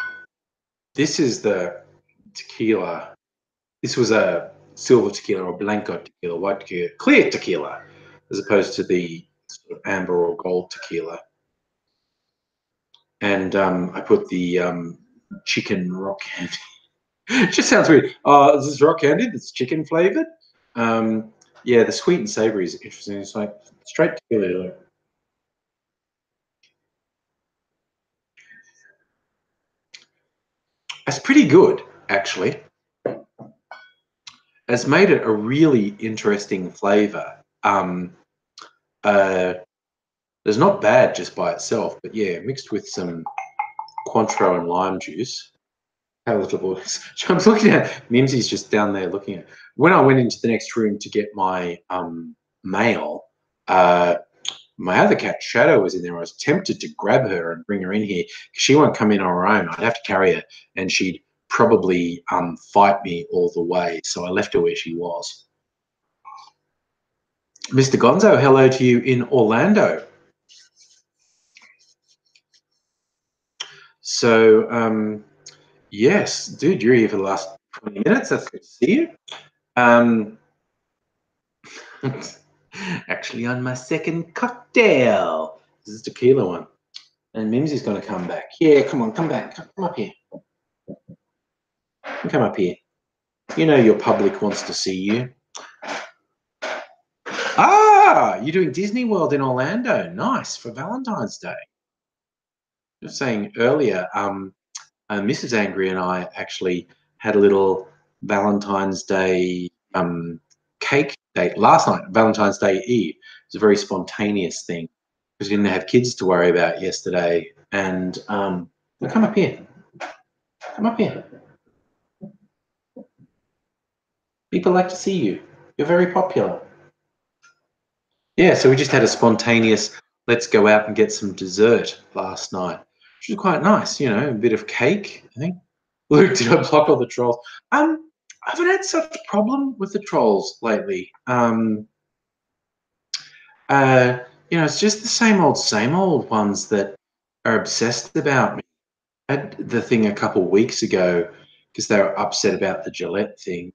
this is the tequila. This was a silver tequila or blanco tequila, white tequila, clear tequila, as opposed to the sort of amber or gold tequila. And I put the chicken rock candy. It just sounds weird. This is rock candy that's chicken flavored. Yeah, the sweet and savory is interesting. It's like straight tequila. It's pretty good, actually. It's made it a really interesting flavor. It's not bad just by itself, but yeah, mixed with some Cointreau and lime juice. How little boys. I'm looking at Mimsy's just down there looking at. When I went into the next room to get my mail, my other cat Shadow was in there. I was tempted to grab her and bring her in here because she won't come in on her own. I'd have to carry her, and she'd probably fight me all the way. So I left her where she was. Mr. Gonzo, hello to you in Orlando. So, yes, dude, you're here for the last 20 minutes. That's good to see you. Actually, on my second cocktail. This is tequila one. And Mimsy's going to come back. Yeah, come on, come back. Come up here. Come up here. You know your public wants to see you. Ah, you're doing Disney World in Orlando. Nice, for Valentine's Day. Just saying earlier, Mrs. Angry and I actually had a little Valentine's Day cake date last night, Valentine's Day Eve. It was a very spontaneous thing because we didn't have kids to worry about yesterday. And come up here. Come up here. People like to see you. You're very popular. Yeah, so we just had a spontaneous, let's go out and get some dessert last night, which was quite nice, you know, a bit of cake, I think. Luke, did I block all the trolls? I haven't had such a problem with the trolls lately. You know, it's just the same old ones that are obsessed about me. I had the thing a couple of weeks ago because they were upset about the Gillette thing.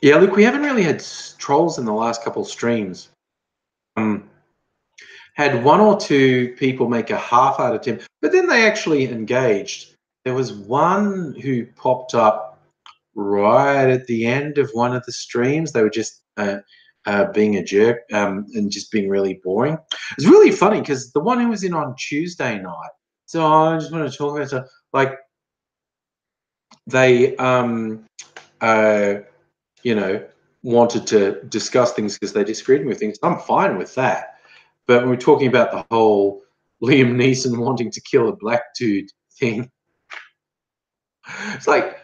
Yeah, look, we haven't really had trolls in the last couple of streams. Had one or two people make a half-hearted attempt, but then they actually engaged. There was one who popped up right at the end of one of the streams. They were just being a jerk and just being really boring. It was really funny because the one who was in on Tuesday night, so I just want to talk about stuff, like they you know, wanted to discuss things because they disagreed with things. I'm fine with that. But when we're talking about the whole Liam Neeson wanting to kill a black dude thing, it's like,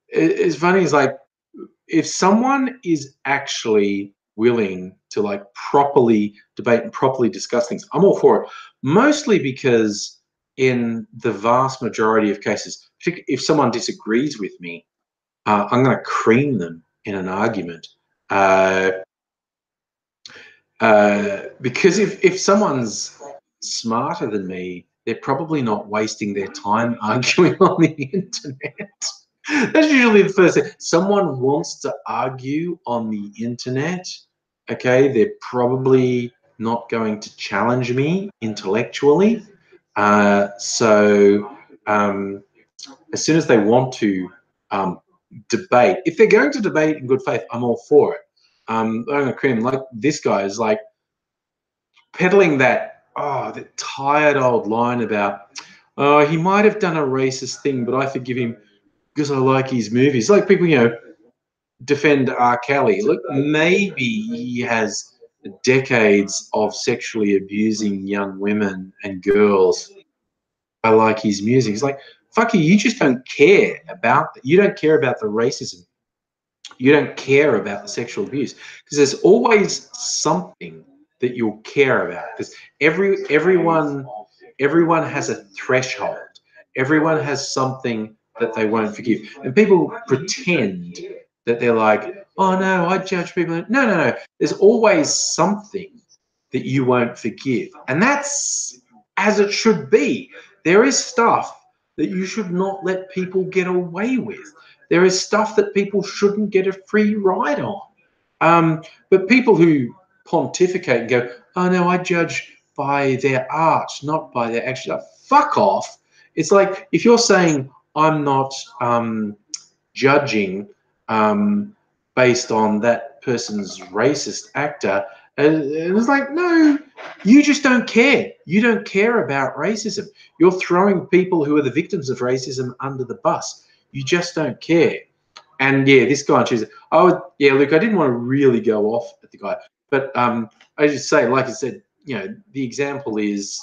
it's funny. It's like, if someone is actually willing to like properly debate and properly discuss things, I'm all for it. Mostly because in the vast majority of cases, if someone disagrees with me, I'm going to cream them in an argument. Because if someone's smarter than me, they're probably not wasting their time arguing on the internet. That's usually the first thing. Someone wants to argue on the internet, okay, they're probably not going to challenge me intellectually. So as soon as they want to debate, if they're going to debate in good faith, I'm all for it. I'm a cream. Like this guy is like peddling that, that tired old line about, oh, he might have done a racist thing, but I forgive him because I like his movies. Like people, defend R. Kelly. Look, maybe he has decades of sexually abusing young women and girls. I like his music. It's like, fuck you just don't care about that. You don't care about the racism. You don't care about the sexual abuse because there's always something that you'll care about. Because everyone has a threshold. Everyone has something that they won't forgive, and people pretend that they're like, oh no, I judge people. No. There's always something that you won't forgive, and that's as it should be. There is stuff that you should not let people get away with. There is stuff that people shouldn't get a free ride on. But people who pontificate and go, oh no, I judge by their art, not by their action. Fuck off. It's like if you're saying I'm not judging based on that person's racist actor, and it's like, no, you just don't care. You don't care about racism. You're throwing people who are the victims of racism under the bus. You just don't care. And yeah, this guy on Tuesday, Luke, I didn't want to really go off at the guy, but I just say, like I said, the example is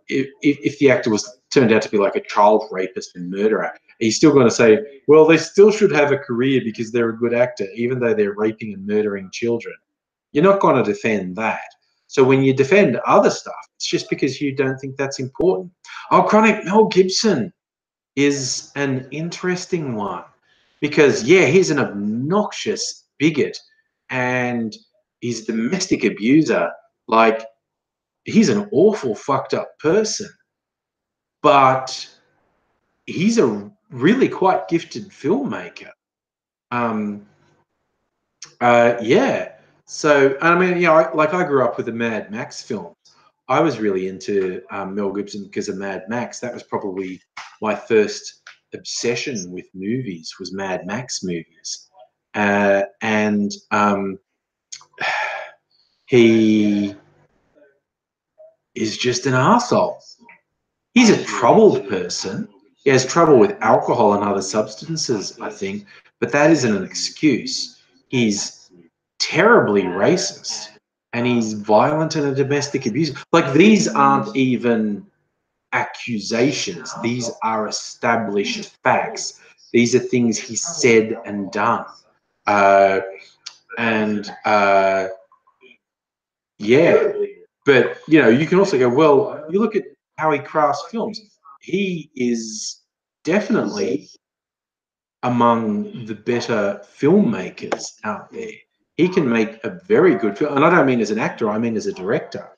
if the actor was turned out to be like a child rapist and murderer, he's still going to say, well, they still should have a career because they're a good actor, even though they're raping and murdering children. You're not going to defend that. So when you defend other stuff, it's just because you don't think that's important. Oh, Chronic, Mel Gibson is an interesting one because, yeah, he's an obnoxious bigot and he's a domestic abuser. Like, he's an awful fucked up person, but he's a really quite gifted filmmaker. Yeah. So, I mean, I grew up with the Mad Max films. I was really into Mel Gibson because of Mad Max. That was probably my first obsession with movies, was Mad Max movies. And he is just an arsehole. He's a troubled person. He has trouble with alcohol and other substances, I think, but that isn't an excuse. He's terribly racist and he's violent and a domestic abuser. Like, these aren't even accusations. These are established facts. These are things he said and done. Yeah, but you can also go, well, you look at how he crafts films. He is definitely among the better filmmakers out there. He can make a very good film, and I don't mean as an actor, I mean as a director.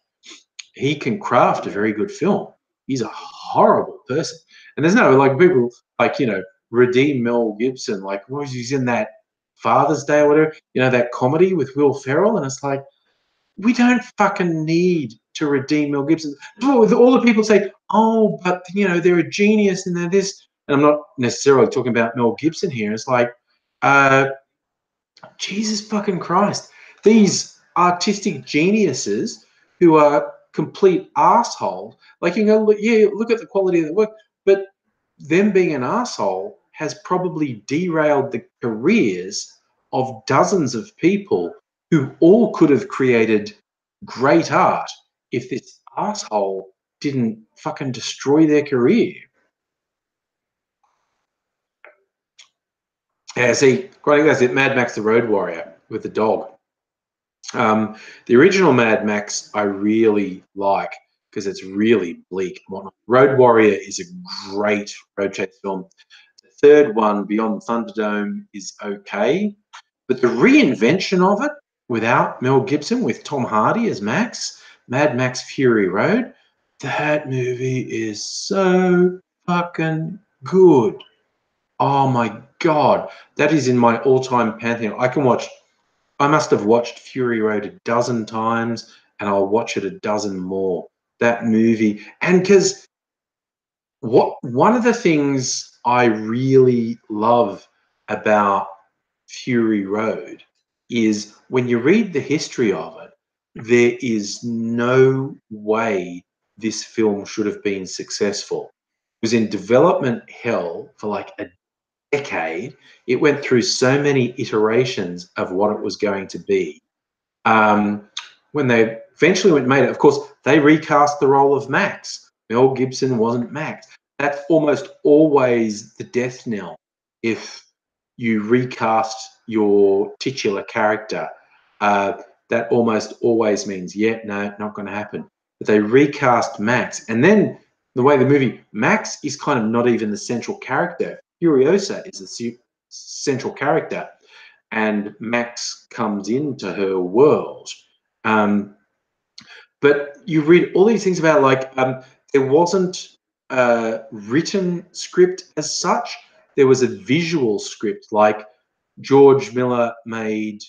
He can craft a very good film. He's a horrible person, and there's no people like redeem Mel Gibson. Like, what was he's in that Father's Day or whatever? That comedy with Will Ferrell, and it's like, we don't fucking need to redeem Mel Gibson. With all the people say, oh, but they're a genius and they're this, and I'm not necessarily talking about Mel Gibson here. It's like, Jesus fucking Christ, these artistic geniuses who are complete assholes. Like, look at the quality of the work, but them being an asshole has probably derailed the careers of dozens of people who all could have created great art if this asshole didn't fucking destroy their career. Yeah, see, that's it. Mad Max the Road Warrior with the dog. The original Mad Max I really like because it's really bleak. Road Warrior is a great road chase film. The third one, Beyond Thunderdome, is okay, but the reinvention of it without Mel Gibson, with Tom Hardy as Max, Mad Max Fury Road. That movie is so fucking good. Oh my God. That is in my all-time pantheon. I must have watched Fury Road a dozen times, and I'll watch it a dozen more. That movie. And because one of the things I really love about Fury Road is when you read the history of it, there is no way this film should have been successful. It was in development hell for like a decade. It went through so many iterations of what it was going to be. When they eventually made it, of course, they recast the role of Max. Mel Gibson wasn't Max. That's almost always the death knell if you recast your titular character. That almost always means, yeah, no, not going to happen. But they recast Max, and then the way the movie, Max is kind of not even the central character. Furiosa is the central character, and Max comes into her world. But you read all these things about like there wasn't a written script as such. There was a visual script. Like George Miller made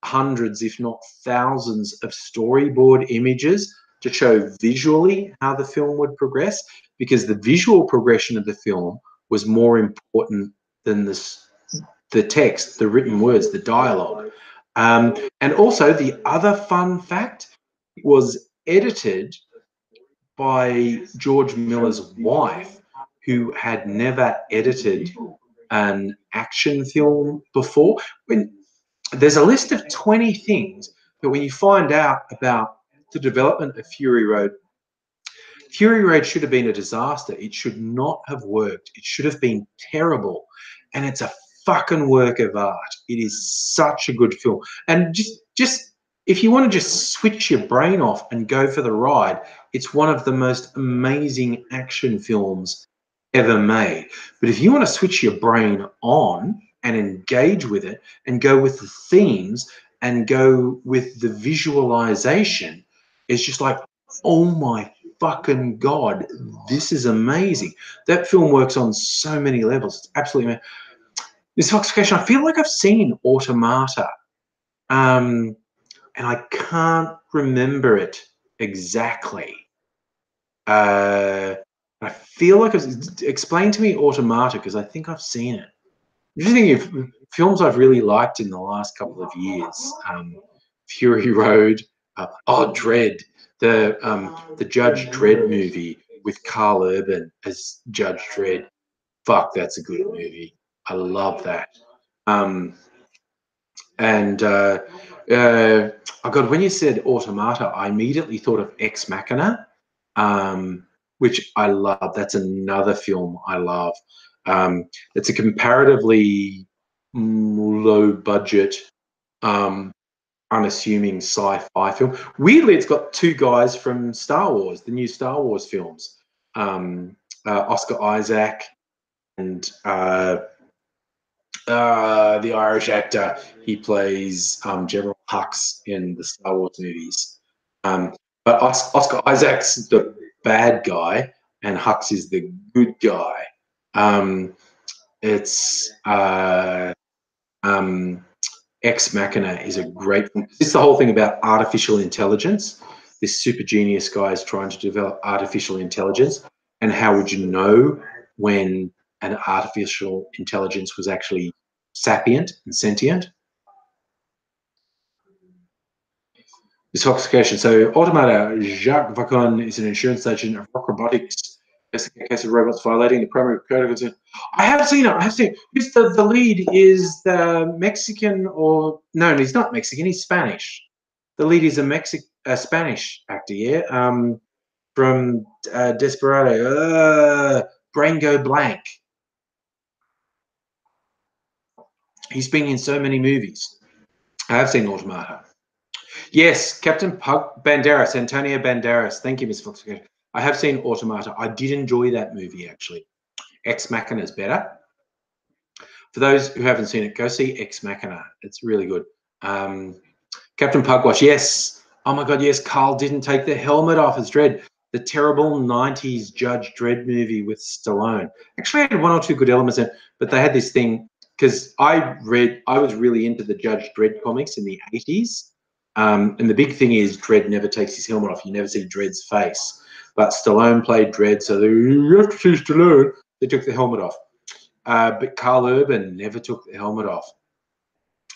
hundreds, if not thousands, of storyboard images to show visually how the film would progress, because the visual progression of the film was more important than the text, the written words, the dialogue. And also, the other fun fact was edited by George Miller's wife, who had never edited an action film before. When there's a list of 20 things that when you find out about the development of Fury Road should have been a disaster. It should not have worked. It should have been terrible. And it's a fucking work of art. It is such a good film. And just if you want to just switch your brain off and go for the ride, it's one of the most amazing action films ever made. But if you want to switch your brain on and engage with it and go with the themes and go with the visualization, it's just like, oh my fucking God, this is amazing. That film works on so many levels. It's absolutely amazing. This Foxification, I feel like I've seen Automata, and I can't remember it exactly. I feel like explain to me Automata, because I think I've seen it. I'm just thinking of films I've really liked in the last couple of years. Fury Road, Dredd, the Judge Dredd movie with Carl Urban as Judge Dredd. Fuck, that's a good movie. I love that. And oh God, when you said Automata, I immediately thought of Ex Machina, which I love. That's another film I love. It's a comparatively low budget, unassuming sci-fi film. Weirdly, it's got two guys from Star Wars, the new Star Wars films, Oscar Isaac and the Irish actor. He plays General Hux in the Star Wars movies. But Oscar Isaac's the bad guy, and Hux is the good guy. It's Ex Machina is a great. It's the whole thing about artificial intelligence. This super genius guy is trying to develop artificial intelligence, and how would you know when an artificial intelligence was actually sapient and sentient? Intoxication. So, Automata, Jacques Vacon is an insurance agent of Rock Robotics. A case of robots violating the primary code. I have seen it. I have seen it. Who's the lead is the Mexican, or no, he's not Mexican. He's Spanish. The lead is a Spanish actor. Yeah, from Desperado. Brain go blank. He's been in so many movies. I have seen Automata. Yes, Captain Banderas, Antonio Banderas. Thank you, Ms. Fox. I have seen Automata. I did enjoy that movie, actually. Ex Machina is better. For those who haven't seen it, go see Ex Machina. It's really good. Captain Pugwash, yes. Oh my God, yes. Carl didn't take the helmet off as Dredd. The terrible 90s Judge Dredd movie with Stallone. Actually, I had one or two good elements in it, but they had this thing, because I was really into the Judge Dredd comics in the 80s. And the big thing is Dredd never takes his helmet off. You never see Dredd's face. But Stallone played Dredd, so you have to see Stallone. They took the helmet off. But Carl Urban never took the helmet off.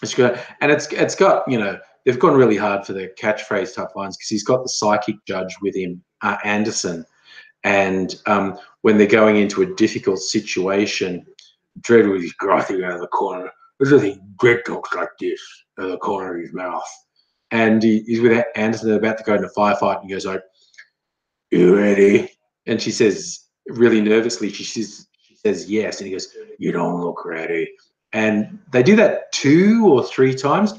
It's good, and it's got, you know, they've gone really hard for the catchphrase type lines, because he's got the psychic judge with him, Anderson, and when they're going into a difficult situation, Dredd with his growling out of the corner. I think Dredd talks like this out of the corner of his mouth, and he's with Anderson. They're about to go into a firefight, and he goes like, "You ready?" And she says really nervously, she says yes, and he goes, "You don't look ready." And they do that 2 or 3 times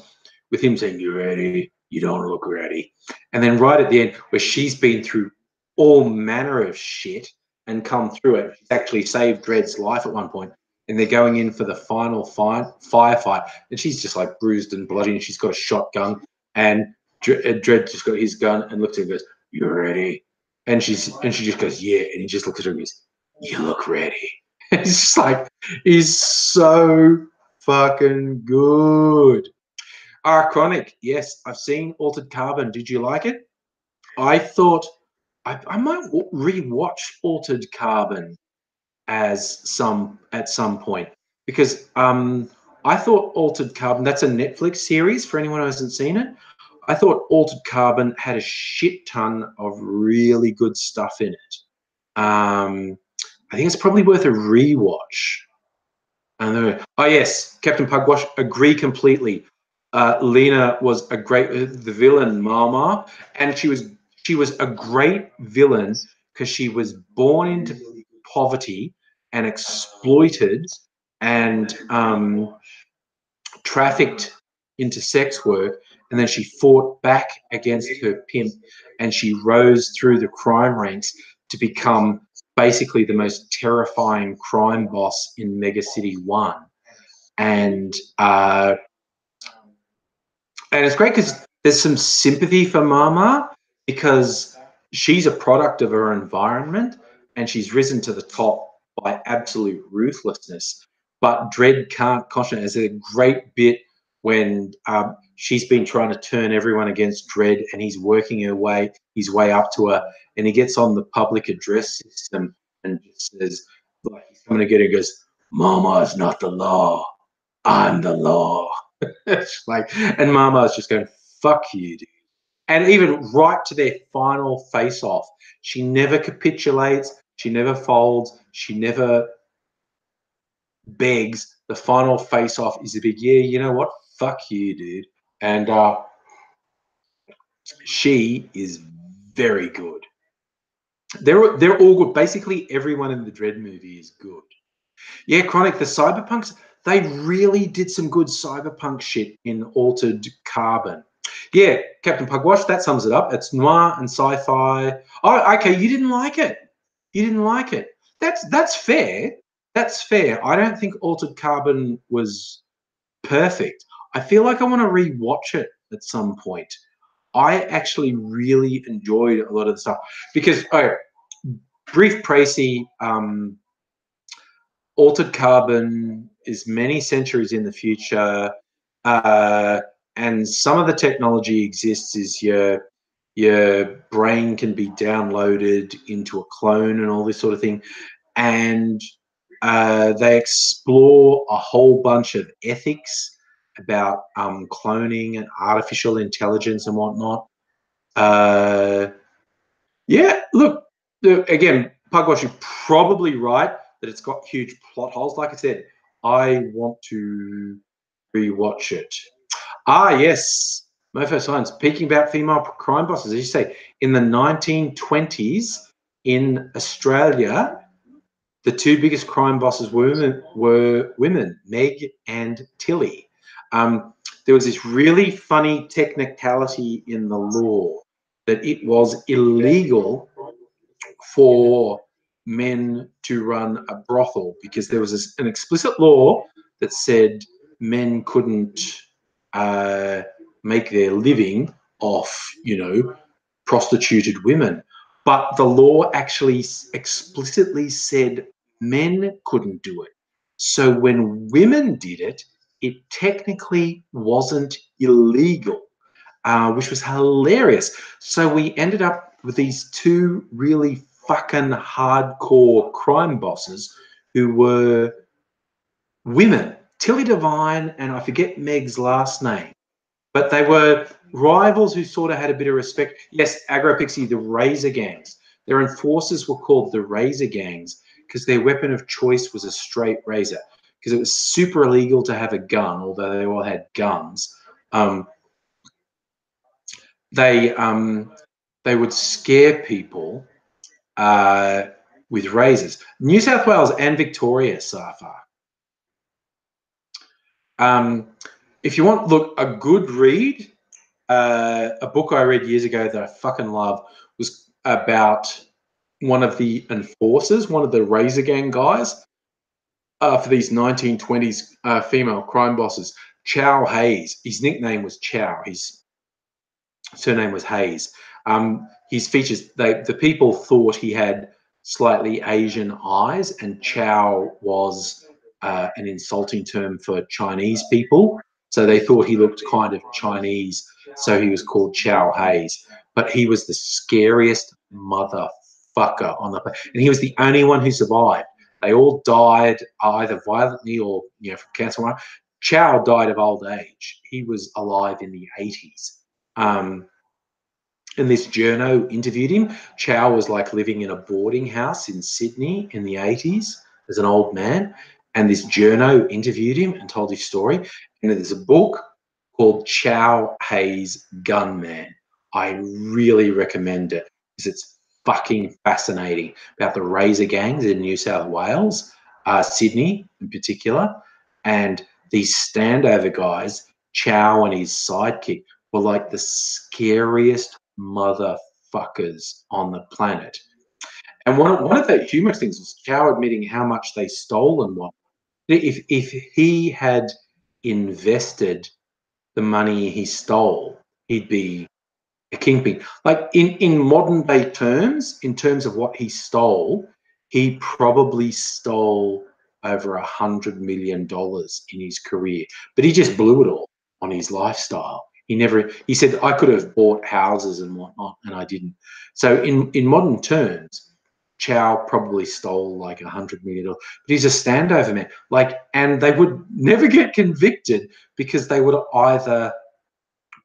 with him saying, "You ready? You don't look ready." And then right at the end, where she's been through all manner of shit and come through it, she's actually saved Dredd's life at one point, and they're going in for the final firefight, and she's just like bruised and bloody, and she's got a shotgun, and Dredd just got his gun and looks at her and goes, "You ready?" And she just goes, "Yeah," and he just looks at her and goes, "You look ready." It's just like, he's so fucking good. Chronic, yes, I've seen Altered Carbon. Did you like it? I thought I might rewatch Altered Carbon at some point, because I thought Altered Carbon, that's a Netflix series for anyone who hasn't seen it. I thought Altered Carbon had a shit ton of really good stuff in it. I think it's probably worth a rewatch. Oh yes, Captain Pugwash, agree completely. Lena was a great, the villain Mama, and she was a great villain because she was born into poverty and exploited and trafficked into sex work, and then she fought back against her pimp, and she rose through the crime ranks to become basically the most terrifying crime boss in Mega City 1. And it's great because there's some sympathy for Mama, because she's a product of her environment and she's risen to the top by absolute ruthlessness. But Dredd can't concentrate. There's a great bit when she's been trying to turn everyone against Dredd, and he's working his way up to her, and he gets on the public address system and just says, like, he's coming to get her, and goes, "Mama is not the law. I'm the law." It's like, and Mama's just going, "Fuck you, dude." And even right to their final face-off, she never capitulates, she never folds, she never begs. The final face-off is a big, "Yeah, you know what? Fuck you, dude." And she is very good. They're all good. Basically, everyone in the Dredd movie is good. Yeah, Chronic, the cyberpunks, they really did some good cyberpunk shit in Altered Carbon. Yeah, Captain Pugwash, that sums it up. It's noir and sci-fi. Oh, okay, you didn't like it. You didn't like it. That's fair. That's fair. I don't think Altered Carbon was perfect. I feel like I want to rewatch it at some point. I actually really enjoyed a lot of the stuff because, brief précis, Altered Carbon is many centuries in the future, and some of the technology exists is your brain can be downloaded into a clone and all this sort of thing, and they explore a whole bunch of ethics about cloning and artificial intelligence and whatnot. Yeah, look, again, Pugwash, you're probably right that it's got huge plot holes. Like I said, I want to rewatch it. Yes, Mofo Science, speaking about female crime bosses, as you say, in the 1920s in Australia, the 2 biggest crime bosses were women, Meg and Tilly. There was this really funny technicality in the law that it was illegal for men to run a brothel, because there was an explicit law that said men couldn't make their living off, you know, prostituted women. But the law actually explicitly said men couldn't do it. So when women did it, it technically wasn't illegal, which was hilarious. So we ended up with these two really fucking hardcore crime bosses who were women, Tilly Devine, and I forget Meg's last name, but they were rivals who sort of had a bit of respect. Yes, AngryPixie, the Razor Gangs. Their enforcers were called the Razor Gangs because their weapon of choice was a straight razor, because it was super illegal to have a gun, although they all had guns. They would scare people with razors. New South Wales and Victoria so far. If you want, look, a good read, a book I read years ago that I fucking love was about one of the enforcers, one of the Razor Gang guys for these 1920s female crime bosses, Chow Hayes. His nickname was Chow. His surname was Hayes. His features, the people thought he had slightly Asian eyes, and Chow was an insulting term for Chinese people. So they thought he looked kind of Chinese, so he was called Chow Hayes. But he was the scariest motherfucker on the planet, and he was the only one who survived. They all died either violently or, you know, from cancer. Chow died of old age. He was alive in the 80s. And this journo interviewed him. Chow was like living in a boarding house in Sydney in the 80s as an old man. And this journo interviewed him and told his story. And there's a book called Chow Hayes Gunman. I really recommend it because it's fucking fascinating about the razor gangs in New South Wales, Sydney in particular. And these standover guys, Chow and his sidekick, were like the scariest motherfuckers on the planet. And one of the humorous things was Chow admitting how much they stole and what. If he had invested the money he stole, he'd be a kingpin. Like in modern day terms, in terms of what he stole, he probably stole over $100 million in his career, but he just blew it all on his lifestyle. He said, I could have bought houses and whatnot, and I didn't. So in modern terms, Chow probably stole like $100 million, but he's a standover man. Like, and they would never get convicted because they would either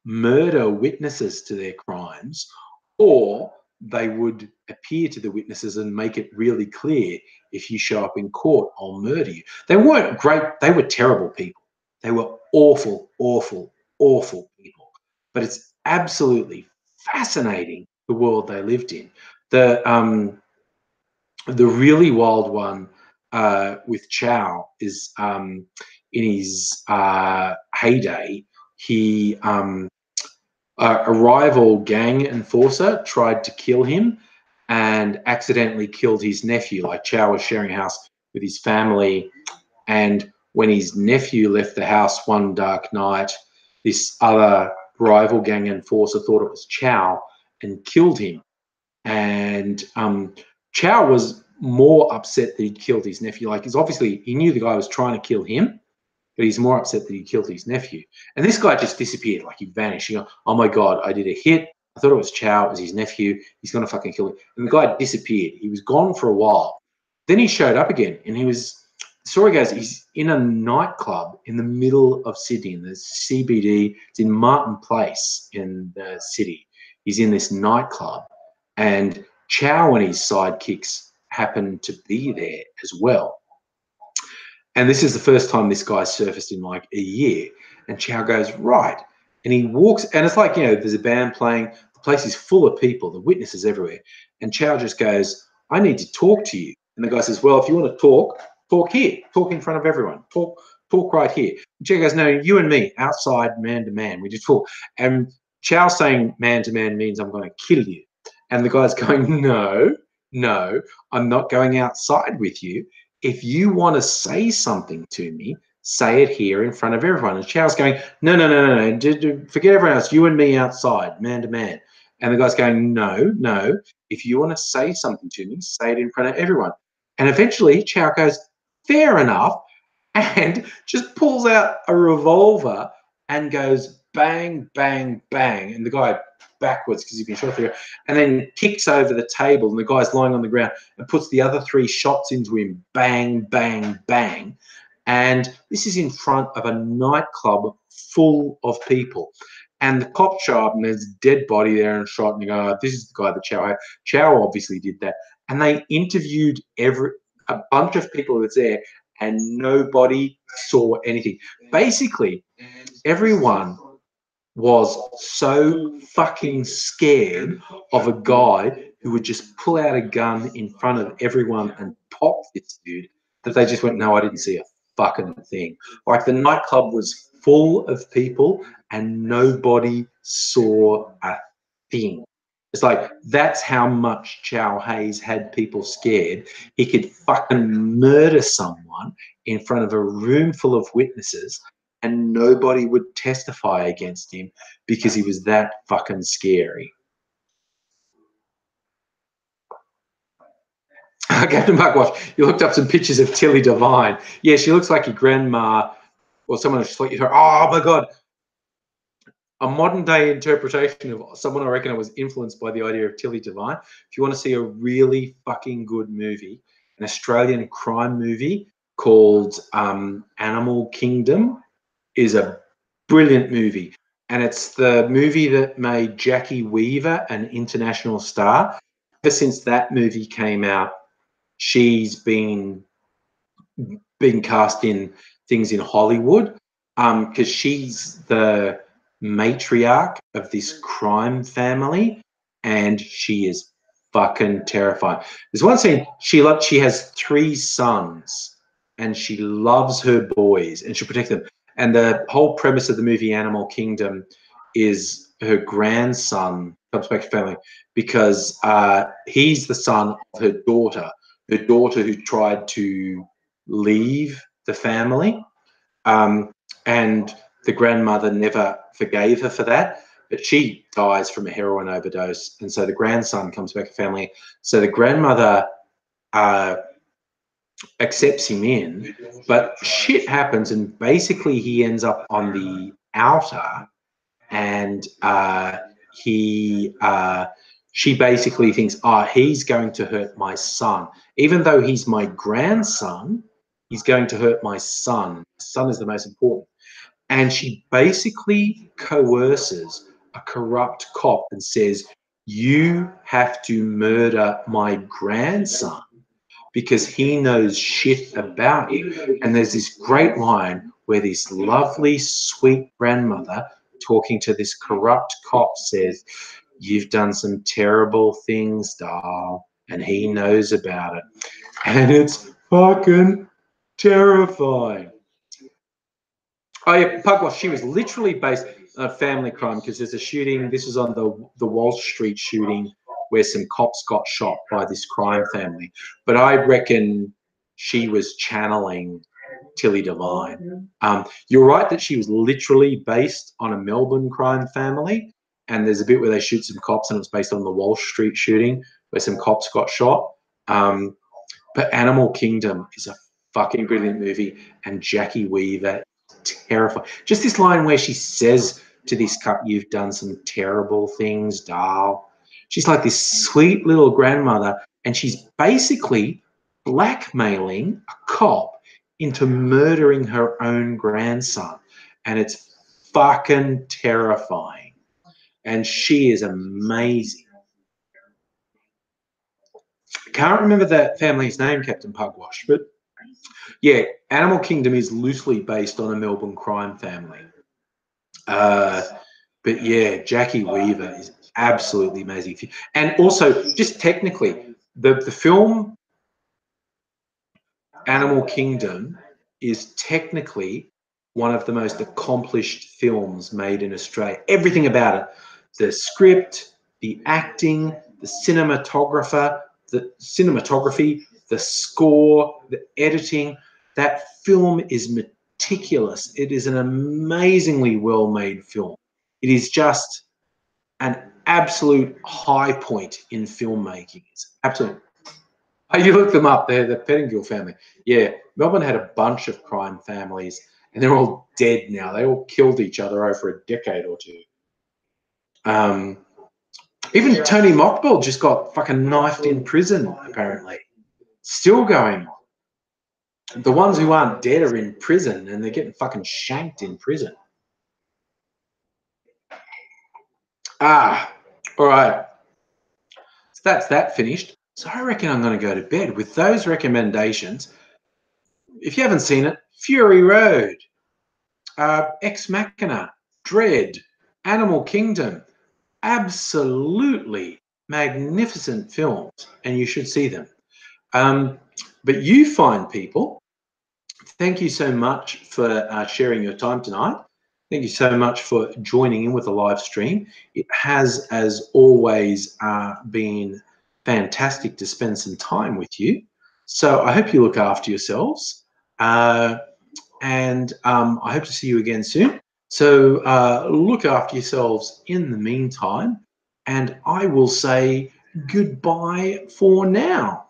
murder witnesses to their crimes, or they would appear to the witnesses and make it really clear, if you show up in court, I'll murder you. They weren't great. They were terrible people. They were awful, awful, awful people. But it's absolutely fascinating the world they lived in. The really wild one with Chow is in his heyday, he a rival gang enforcer tried to kill him and accidentally killed his nephew. Like, Chow was sharing a house with his family, and when his nephew left the house one dark night, this other rival gang enforcer thought it was Chow and killed him. And Chow was more upset that he'd killed his nephew. Like, obviously he knew the guy was trying to kill him, but he's more upset that he killed his nephew. And this guy just disappeared, like he vanished. You know, oh my God, I did a hit. I thought it was Chow, it was his nephew. He's going to fucking kill him. And the guy disappeared. He was gone for a while. Then he showed up again, and the story goes, he's in a nightclub in the middle of Sydney, in the CBD. It's in Martin Place in the city. He's in this nightclub, and Chow and his sidekicks happen to be there as well. And this is the first time this guy surfaced in like a year. And Chow goes, right. And he walks, and it's like, you know, there's a band playing, the place is full of people, the witnesses everywhere. And Chow just goes, I need to talk to you. And the guy says, well, if you want to talk, talk here, talk in front of everyone, talk right here. And Chow goes, no, you and me, outside, man to man, we just talk. And Chow saying man to man means I'm going to kill you. And the guy's going, no, I'm not going outside with you. If you want to say something to me, say it here in front of everyone. And Chow's going, no, no, no, no, no, forget everyone else. You and me outside, man to man. And the guy's going, no, no. If you want to say something to me, say it in front of everyone. And eventually Chow goes, fair enough, and just pulls out a revolver and goes bang, bang, bang. And the guy backwards because he's been shot through, and then kicks over the table, and the guy's lying on the ground and puts the other 3 shots into him. Bang, bang, bang. And this is in front of a nightclub full of people. And the cops show up, and there's a dead body there and shot, and you go, oh, this is the guy that Chow had. Chow obviously did that. And they interviewed a bunch of people who was there, and nobody saw anything. Basically, everyone was so fucking scared of a guy who would just pull out a gun in front of everyone and pop this dude that they just went, no, I didn't see a fucking thing. Like, the nightclub was full of people and nobody saw a thing. It's like, that's how much Chow Hayes had people scared. He could fucking murder someone in front of a room full of witnesses and nobody would testify against him because he was that fucking scary. Captain Buckwash, you looked up some pictures of Tilly Devine. Yeah, she looks like your grandma or someone who's like her. Oh my God. A modern day interpretation of someone I reckon was influenced by the idea of Tilly Devine. If you want to see a really fucking good movie, an Australian crime movie called Animal Kingdom is a brilliant movie. And it's the movie that made Jackie Weaver an international star. Ever since that movie came out, she's been cast in things in Hollywood because she's the matriarch of this crime family, and she is fucking terrifying. There's one scene, she has 3 sons, and she loves her boys, and she'll protect them. And the whole premise of the movie Animal Kingdom is her grandson comes back to family because he's the son of her daughter who tried to leave the family. And the grandmother never forgave her for that, but she dies from a heroin overdose. And so the grandson comes back to family. So the grandmother accepts him in, but shit happens, and basically he ends up on the outer, and she basically thinks, oh, he's going to hurt my son. Even though he's my grandson, he's going to hurt my son. My son is the most important. And she basically coerces a corrupt cop and says, you have to murder my grandson because he knows shit about you. And there's this great line where this lovely, sweet grandmother talking to this corrupt cop says, you've done some terrible things, doll, and he knows about it. And it's fucking terrifying. Oh yeah, Pugwash, she was literally based on a family crime because there's a shooting. This is on the Wall Street shooting where some cops got shot by this crime family. But I reckon she was channeling Tilly Devine. You're right that she was literally based on a Melbourne crime family, and there's a bit where they shoot some cops, and it's based on the Wall Street shooting where some cops got shot. But Animal Kingdom is a fucking brilliant movie, and Jackie Weaver, terrifying. Just this line where she says to this cop, you've done some terrible things, doll. She's like this sweet little grandmother, and she's basically blackmailing a cop into murdering her own grandson. And it's fucking terrifying. And she is amazing. I can't remember that family's name, Captain Pugwash, but yeah, Animal Kingdom is loosely based on a Melbourne crime family. But yeah, Jackie Weaver is absolutely amazing. And also, just technically, the film Animal Kingdom is technically one of the most accomplished films made in Australia. Everything about it, the script, the acting, the cinematography, the score, the editing, that film is meticulous. It is an amazingly well-made film. It is just an absolute high point in filmmaking. It's absolute. Oh, you look them up. They're the Pettingill family. Yeah, Melbourne had a bunch of crime families, and they're all dead now. They all killed each other over a decade or two. Even Tony Mockbell just got fucking knifed in prison, apparently. Still going on. The ones who aren't dead are in prison, and they're getting fucking shanked in prison. All right. So that's that finished. So I reckon I'm going to go to bed with those recommendations. If you haven't seen it, Fury Road, Ex Machina, Dread, Animal Kingdom, absolutely magnificent films, and you should see them. But you fine people, thank you so much for sharing your time tonight. Thank you so much for joining in with the live stream. It has, as always, been fantastic to spend some time with you. So I hope you look after yourselves. And I hope to see you again soon. So look after yourselves in the meantime. And I will say goodbye for now.